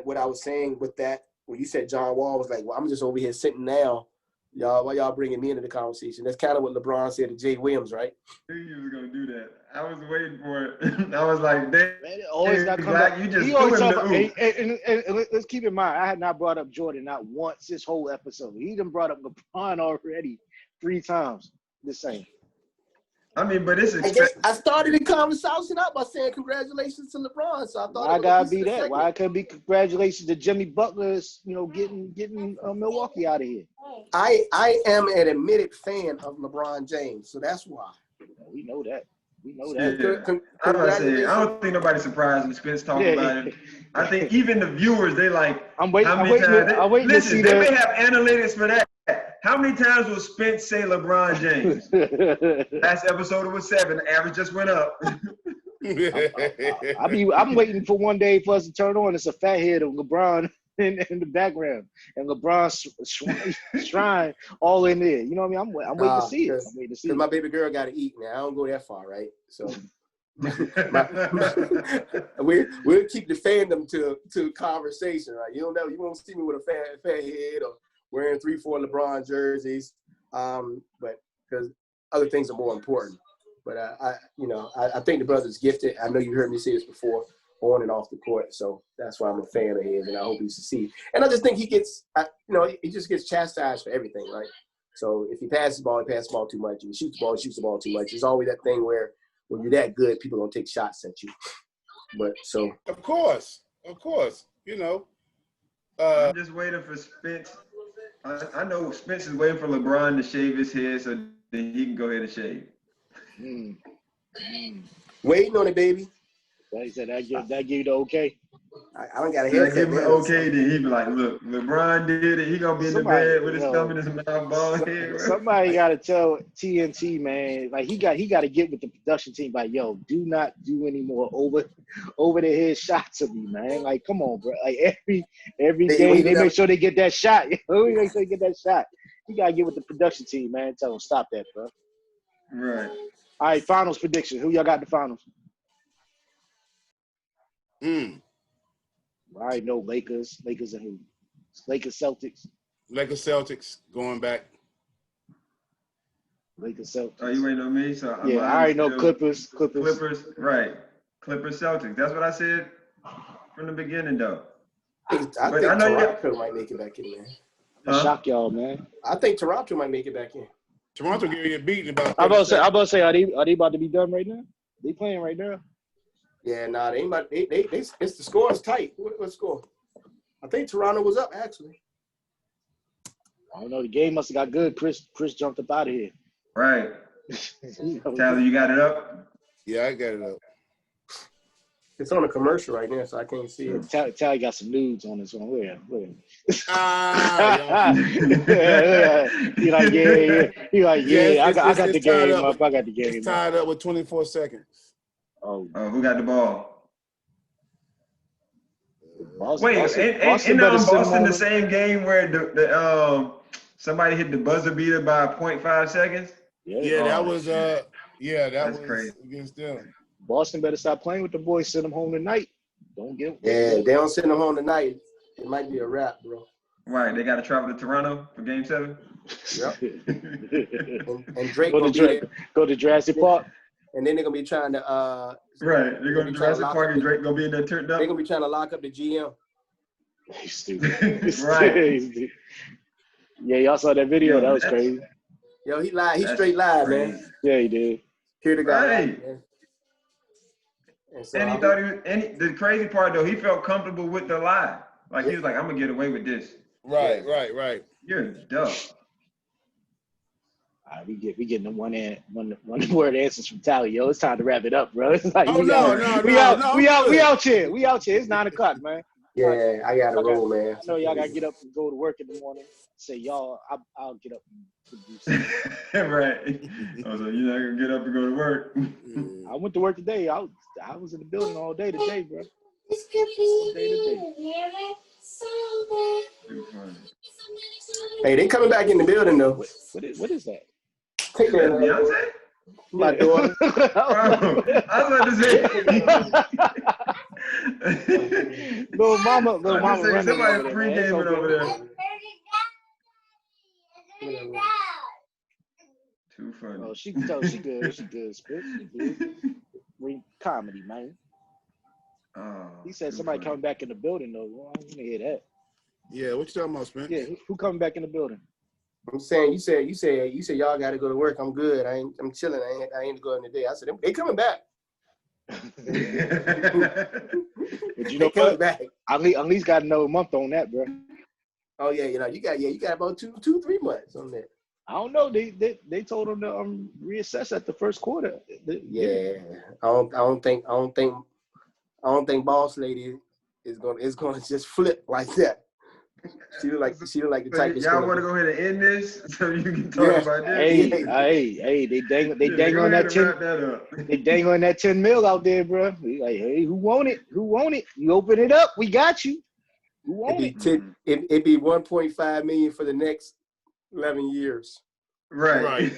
what I was saying with that, when you said John Wall was like, well, I'm just over here sitting now. Why y'all bringing me into the conversation? That's kind of what LeBron said to Jay Williams, right? I knew you was gonna do that. I was waiting for it. I was like, man, it always got come back. You just and let's keep in mind, I had not brought up Jordan not once this whole episode. He done brought up LeBron already 3 times. Just saying. I mean, but it's I started the conversation out by saying congratulations to LeBron. So I thought I gotta be that. Why it couldn't be congratulations to Jimmy Butler? Getting Milwaukee out of here. I am an admitted fan of LeBron James, so that's why. We know that. Yeah. I don't think nobody's surprised when Spence talking about it. I think even the viewers, they like. I'm waiting to see they may have analytics for that. How many times will Spence say LeBron James? Last episode it was 7. The average just went up. I'm waiting for one day for us to turn on. It's a fat head of LeBron in the background, and LeBron's shrine all in there. You know what I mean? I'm waiting to see it. I'm waiting to see it. My baby girl got to eat now. I don't go that far, right? So we'll keep the fandom to conversation, right? You won't see me with a fat head or wearing 3-4 LeBron jerseys, but because other things are more important. But I think the brother's gifted. I know you heard me say this before, on and off the court. So that's why I'm a fan of his, and I hope he succeeds. And I just think he just gets chastised for everything, right? So if he passes the ball, he passes the ball too much. If he shoots the ball, he shoots the ball too much. There's always that thing where when you're that good, people don't take shots at you. But so of course, I'm just waiting for Spence. I know Spence is waiting for LeBron to shave his head so then he can go ahead and shave. Waiting on it, baby. He said that give you the okay. I don't got a Give haircut. him an okay, then he be like, look, LeBron did it. He gonna be in the bed with his thumb in his mouth, bald head. Somebody gotta tell TNT, man, like he got to get with the production team. Like, yo, do not do any more over the head shots of me, man. Like, come on, bro. Like every game, they make sure they get that shot. Make sure they get that shot. You gotta get with the production team, man. Tell them stop that, bro. Right. All right, finals prediction. Who y'all got in the finals? I already know Lakers. Lakers and who? Lakers, Celtics. Lakers, Celtics going back. Lakers, Celtics. Oh, you waiting on me? So I already know Clippers. Right. Clippers, Celtics. That's what I said from the beginning, though. I think Toronto might make it back in, man. Shock y'all, man. I think Toronto might make it back in. Toronto going to get beaten about. I'm about to say, are they about to be done right now? They playing right now? Yeah, nah, they ain't about. They it's the score is tight. What score? I think Toronto was up actually. I don't know. The game must have got good. Chris jumped up out of here. Right. Tyler, you got it up? Yeah, I got it up. It's on a commercial right now, so I can't see it. Tally got some nudes on this one. Where? He like, yeah. He like, yeah. I got the game up. I got the game. It's tied up with 24 seconds. Oh, who got the ball? Boston, Wait, ain't Boston the same game where the somebody hit the buzzer beater by 0.5 seconds? That was that's crazy against them. Boston better stop playing with the boys. Send them home tonight. Don't get. Yeah, they don't send them home tonight. It might be a wrap, bro. Right, they got to travel to Toronto for Game 7. Yep. and Drake go to Jurassic Park. And then they're gonna be trying to right. They're gonna be Jurassic Park and Drake gonna be in there turned up. They're gonna be trying to lock up the GM. He's stupid. Right. Yeah, y'all saw that video. That was crazy. Yo, he lied. He straight lied, man. Yeah, he did. Hear the guy. Right. Man. And he thought he was. And the crazy part though, he felt comfortable with the lie. Like he was like, "I'm gonna get away with this." Right. You're dumb. All right, we getting the one word answers from Tally. Yo, it's time to wrap it up, bro. It's like, we out here. It's 9:00, man. Yeah, I gotta roll, man. I know y'all gotta get up and go to work in the morning. Say y'all, I'll get up and produce. Right. Oh, so you're not gonna get up and go to work? I went to work today. I was in the building all day today, bro. All day today. Hey, they coming back in the building though. What is that? Take that, Beyonce? My daughter. I was about to say. Little mama running somebody over pre-gaming over there. Too funny. Oh, she good. She good. She good. Comedy, man. Oh, He said somebody coming back in the building though. Well, I want to hear that. Yeah, what you talking about, Spence? Yeah, who coming back in the building? I'm saying you said y'all gotta go to work. I'm good. I'm chilling. I ain't going today. I said they coming back. But you know what? Back. At least got another month on that, bro. Oh yeah, you got about 2-3 months on that. I don't know. They told him to reassess at the first quarter. Yeah, I don't think Boss Lady is gonna just flip like that. She look like the type. Y'all want to go ahead and end this so you can talk about this? Hey, they dangling that 10. They dangling that 10 mil out there, bro. Like, hey, who want it? You open it up, we got you. It'd be 1.5 million for the next 11 years. Right. Right.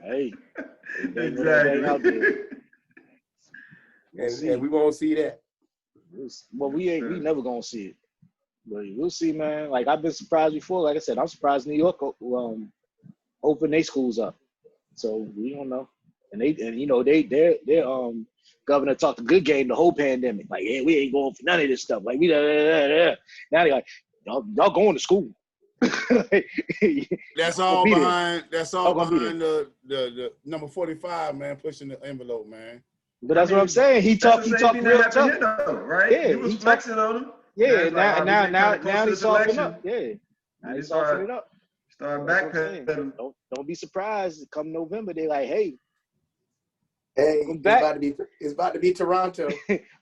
Hey, exactly. And we won't see that. Well, we never gonna see it, but we'll see, man. Like I've been surprised before. Like I said, I'm surprised New York open their schools up. So we don't know. And their governor talked a good game the whole pandemic. Like, yeah, we ain't going for none of this stuff. Like we Now they're like, y'all going to school. That's all behind the number 45, man, pushing the envelope, man. But that's what I'm saying. He talked real tough, right? Yeah, he was flexing on him. Yeah, now he's softening up. Yeah, now he's softening up. Start backpedaling. Don't be surprised. Come November, they're like, hey, welcome back. It's about to be Toronto.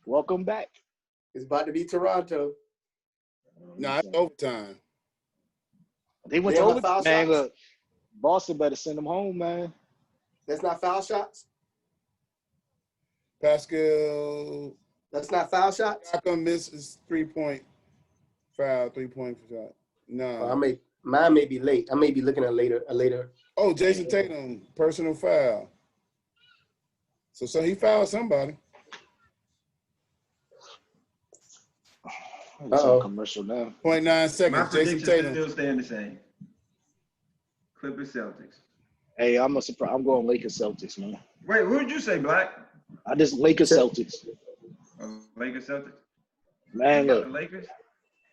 Welcome back. It's about to be Toronto. Nah, it's overtime. They went to overtime. Man, look, Boston better send them home, man. That's not foul shots? Pascal. That's not foul shots? Siakam misses 3-point foul, 3-point shot. No. Mine may be late. I may be looking at a later. Oh, Jason Tatum, personal foul. So he fouled somebody. It's on commercial now. 0.9 seconds. My Jason Tatum still staying the same. Clippers Celtics. Hey, I'm going Lakers Celtics, man. Wait, who did you say, Black? I just Lakers Celtics. Lakers Celtics. Man, look. The Lakers.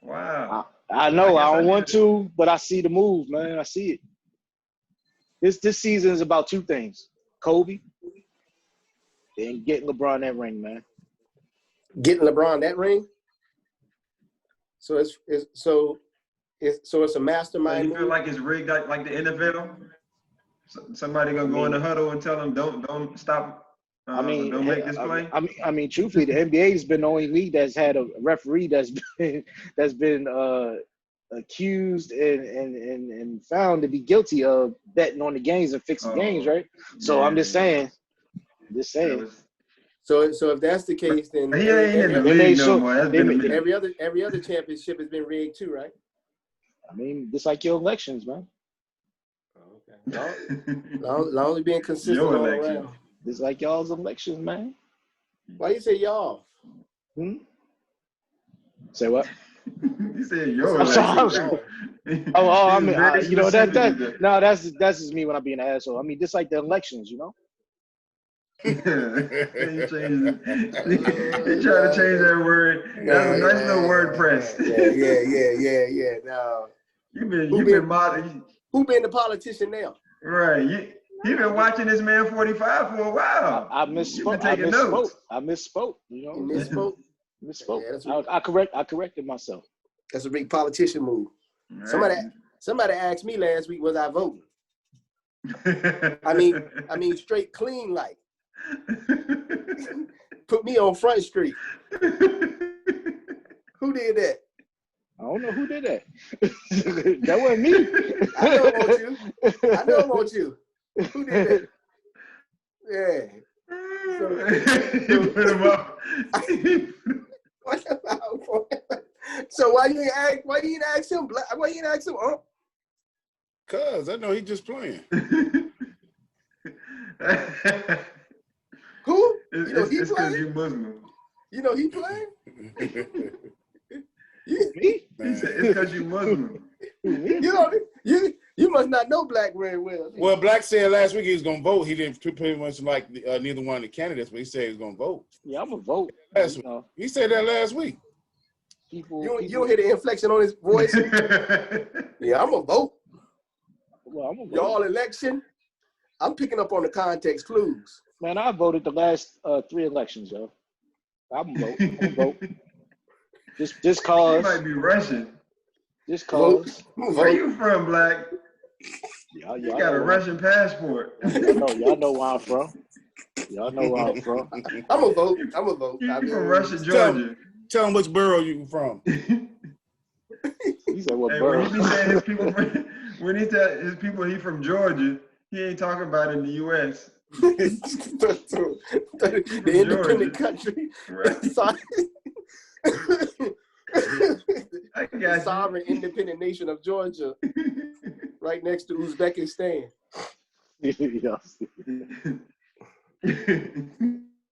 Wow. I know. I don't want to, but I see the move, man. I see it. This season is about two things: Kobe and getting LeBron that ring, man. Getting LeBron that ring. So it's a mastermind. So you feel like it's rigged like the NFL? Somebody gonna go in the huddle and tell them don't stop. Don't make this play. I mean, truthfully, the NBA has been the only league that's had a referee that's been accused and found to be guilty of betting on the games and fixing games, right? So I'm just saying. So if that's the case, then he ain't in the league no more. Every other championship has been rigged too, right? I mean, just like your elections, man. Okay. Long as being consistent all around. Just like y'all's elections, man. Why you say y'all? Say what? You said your election. I mean, that's just me when I'm being an asshole. I mean, just like the elections, you know. He trying to change that word. That's a nice little WordPress. Yeah. Now, who been the politician now? Right. You've been watching this man 45 for a while. I misspoke. I misspoke. You know. You misspoke. Yeah, I corrected myself. That's a big politician move. Right. Somebody asked me last week, was I voting? I mean, straight clean like. Put me on Front Street. Who did that? I don't know who did that. That wasn't me. I know about you. Who did that? Yeah. You put him up. So why you didn't ask him? Why you didn't ask him? Cause I know he just playing. Who? It's because you Muslim. You know he playing? Me? He said it's because you Muslim. You must not know Black very well. Well, Black said last week he was gonna vote. He didn't pretty much like neither one of the candidates, but he said he was gonna vote. Yeah, I'm gonna vote. Last week. He said that last week. You don't hear the inflection on his voice? Yeah, I'm gonna vote. Well, I'm gonna vote. Y'all election. I'm picking up on the context clues. Man, I voted the last 3 elections, yo. I'm gonna vote. Just cause. You might be Russian. Just cause. Where you from, Black? You got a Russian passport. Y'all know where I'm from. I'm gonna vote. You from Russia, Georgia. Tell him which borough you from. He said what borough? When he be saying his people, when he tell his people he from Georgia, he ain't talking about in the U.S. The independent country. Right. got the you. sovereign independent nation of Georgia, right next to Uzbekistan. Yeah.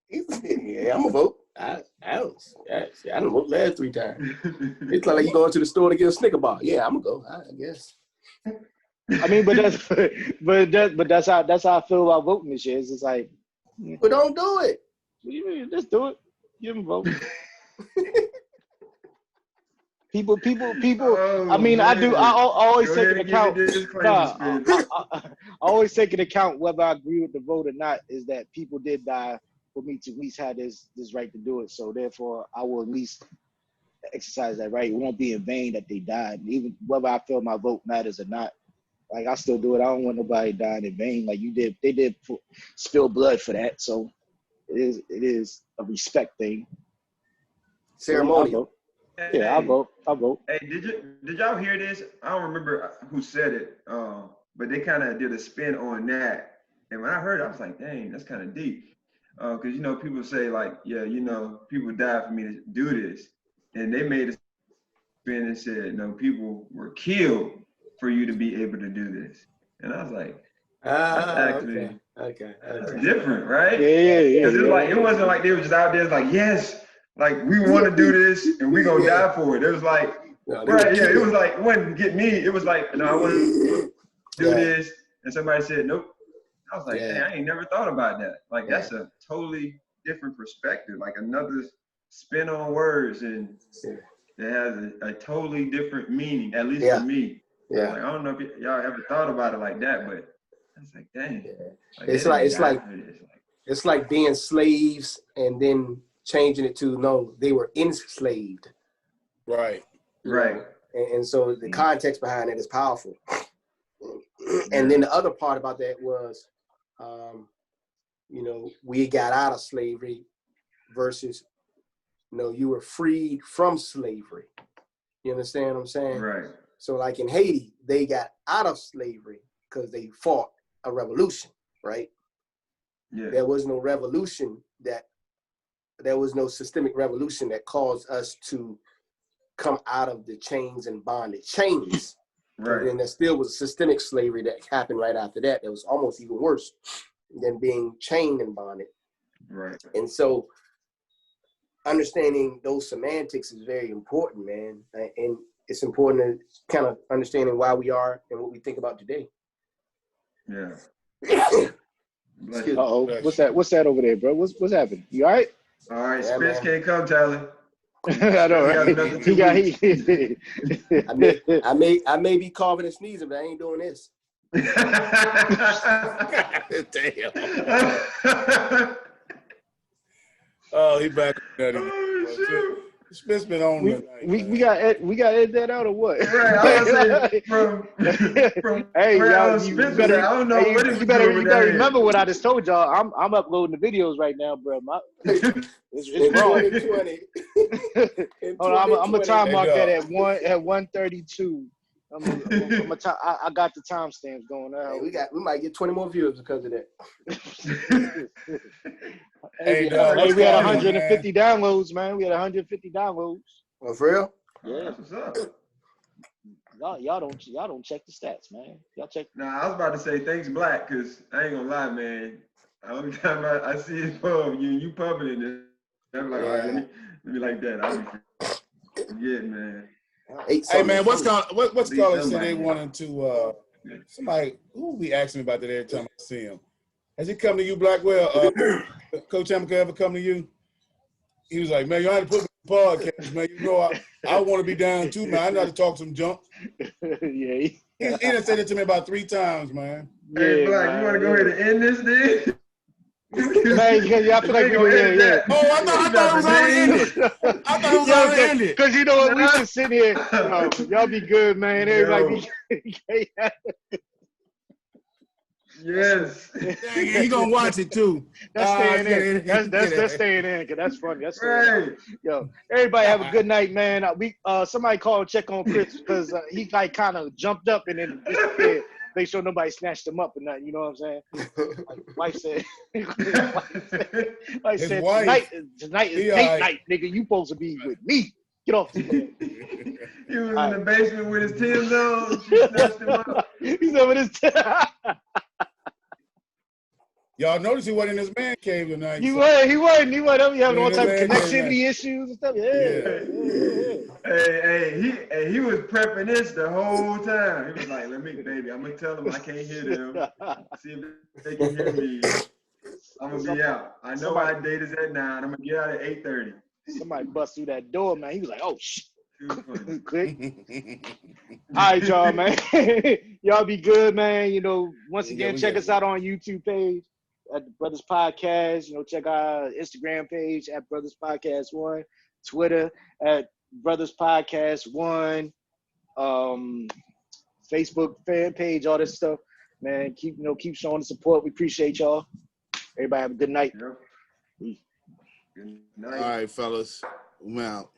He said, yeah, I'm gonna vote. I don't vote last 3 times. It's like you going to the store to get a Snicker bar. Yeah, I'm gonna go. I guess. I mean, but that's how I feel about voting this year. It's just like, But don't do it. what do you mean? Just do it. Give them a vote. People. Oh, I mean, man. I always Go take ahead into and give account. me this disclaimer, Nah, Spence. I always take into account whether I agree with the vote or not. Is that people did die for me to at least have this right to do it. So therefore, I will at least exercise that right. It won't be in vain that they died, even whether I feel my vote matters or not. Like, I still do it. I don't want nobody dying in vain. Like you did, they did spill blood for that. So it is a respect thing. Ceremonial. So, yeah, I'll vote. Hey, did y'all hear this? I don't remember who said it, but they kind of did a spin on that. And when I heard it, I was like, dang, that's kind of deep. Because, you know, people say like, yeah, you know, people died for me to do this. And they made a spin and said, no, people were killed for you to be able to do this. And I was like, that's actually that's different, right? Yeah. Because it's like, it wasn't like they were just out there, it's like, yes, like we want to do this and we gonna die for it. It was like, right, yeah, it was like, it wasn't get me. It was like, no, I want to do this. And somebody said, nope. I was like, hey, I ain't never thought about that. Like, that's a totally different perspective, like another spin on words, and it has a totally different meaning, at least for me. Yeah. Like, I don't know if y'all ever thought about it like that, but I was like, dang. It's like being slaves and then changing it to no, they were enslaved. Right. Right. And so the context behind it is powerful. And then the other part about that was, you know, we got out of slavery versus, you know, you were freed from slavery. You understand what I'm saying? Right. So like in Haiti, they got out of slavery because they fought a revolution, right? Yeah. There was no revolution there was no systemic revolution that caused us to come out of the chains and bondage. Chains. Right. And there still was systemic slavery that happened right after that. That was almost even worse than being chained and bonded. Right. And so understanding those semantics is very important, man. And it's important to kind of understanding why we are and what we think about today. Yeah. Uh-oh. What's that over there, bro? What's happening? You all right? All right, Spence can't come, Tyler. I know, right? I may be coughing and sneezing, but I ain't doing this. Damn. Oh, he back. Oh, shoot. Spence been on we got edit that out or what? Right, I was saying from hey, y'all, you better, I don't know what you better remember what I just told y'all. I'm uploading the videos right now, bro. It's wrong. Hold on, I'm gonna time mark that at 1:32. I got the timestamps going out. We might get 20 more views because of that. We had 150 downloads, man. We had 150 downloads. Oh, for real? Yeah. That's what's up. Y'all don't check the stats, man. Y'all check. Nah, I was about to say thanks, Black, because I ain't gonna lie, man. The only time I see it pub, you pumping it, I'm like, all right, let me like that. I'll be forgetting, man. Hey man, what's Scholar said they wanted to somebody who will be asking me about that every time I see him. Has he come to you, Blackwell? Coach Hamilton ever come to you? He was like, man, you had to put me on the podcast, man. You know I want to be down too, man. I know how to talk some junk. Yeah. He done said it to me about 3 times, man. Hey, Black, you want to go ahead and end this, dude? Man, I feel like yeah. Oh, I thought it was already ended. I thought it was already ended. Because you know what, we just sit here. Y'all be good, man. Everybody be. Yes. Yeah, he gonna watch it too. That's staying in. That's staying in because that's funny. That's right. Yo, everybody have a good night, man. Somebody call and check on Chris because he like kind of jumped up and then disappeared. Make sure nobody snatched him up or nothing. You know what I'm saying? Like wife said. Tonight is date night, nigga. You supposed to be with me. Get off. He was in the basement with his Tim's on. She snatched him up. He's over this. Y'all notice he wasn't in his man cave tonight. He wasn't. He having all Yeah, type of man, connectivity issues and stuff. He was prepping this the whole time. He was like, "Let me, baby, I'm gonna tell them I can't hear them. See if they can hear me. I'm gonna be out. I know my date is at 9. I'm gonna get out at 8:30." Somebody bust through that door, man. He was like, "Oh shit." Click. All right, y'all, man. Y'all be good, man. You know, once again, check us out on YouTube page at the Brothers Podcast. You know, check our Instagram page at Brothers Podcast 1, Twitter at Brothers Podcast 1, Facebook fan page, all this stuff. Man, keep showing the support. We appreciate y'all. Everybody have a good night. Yep. Good night. All right, fellas. I'm out.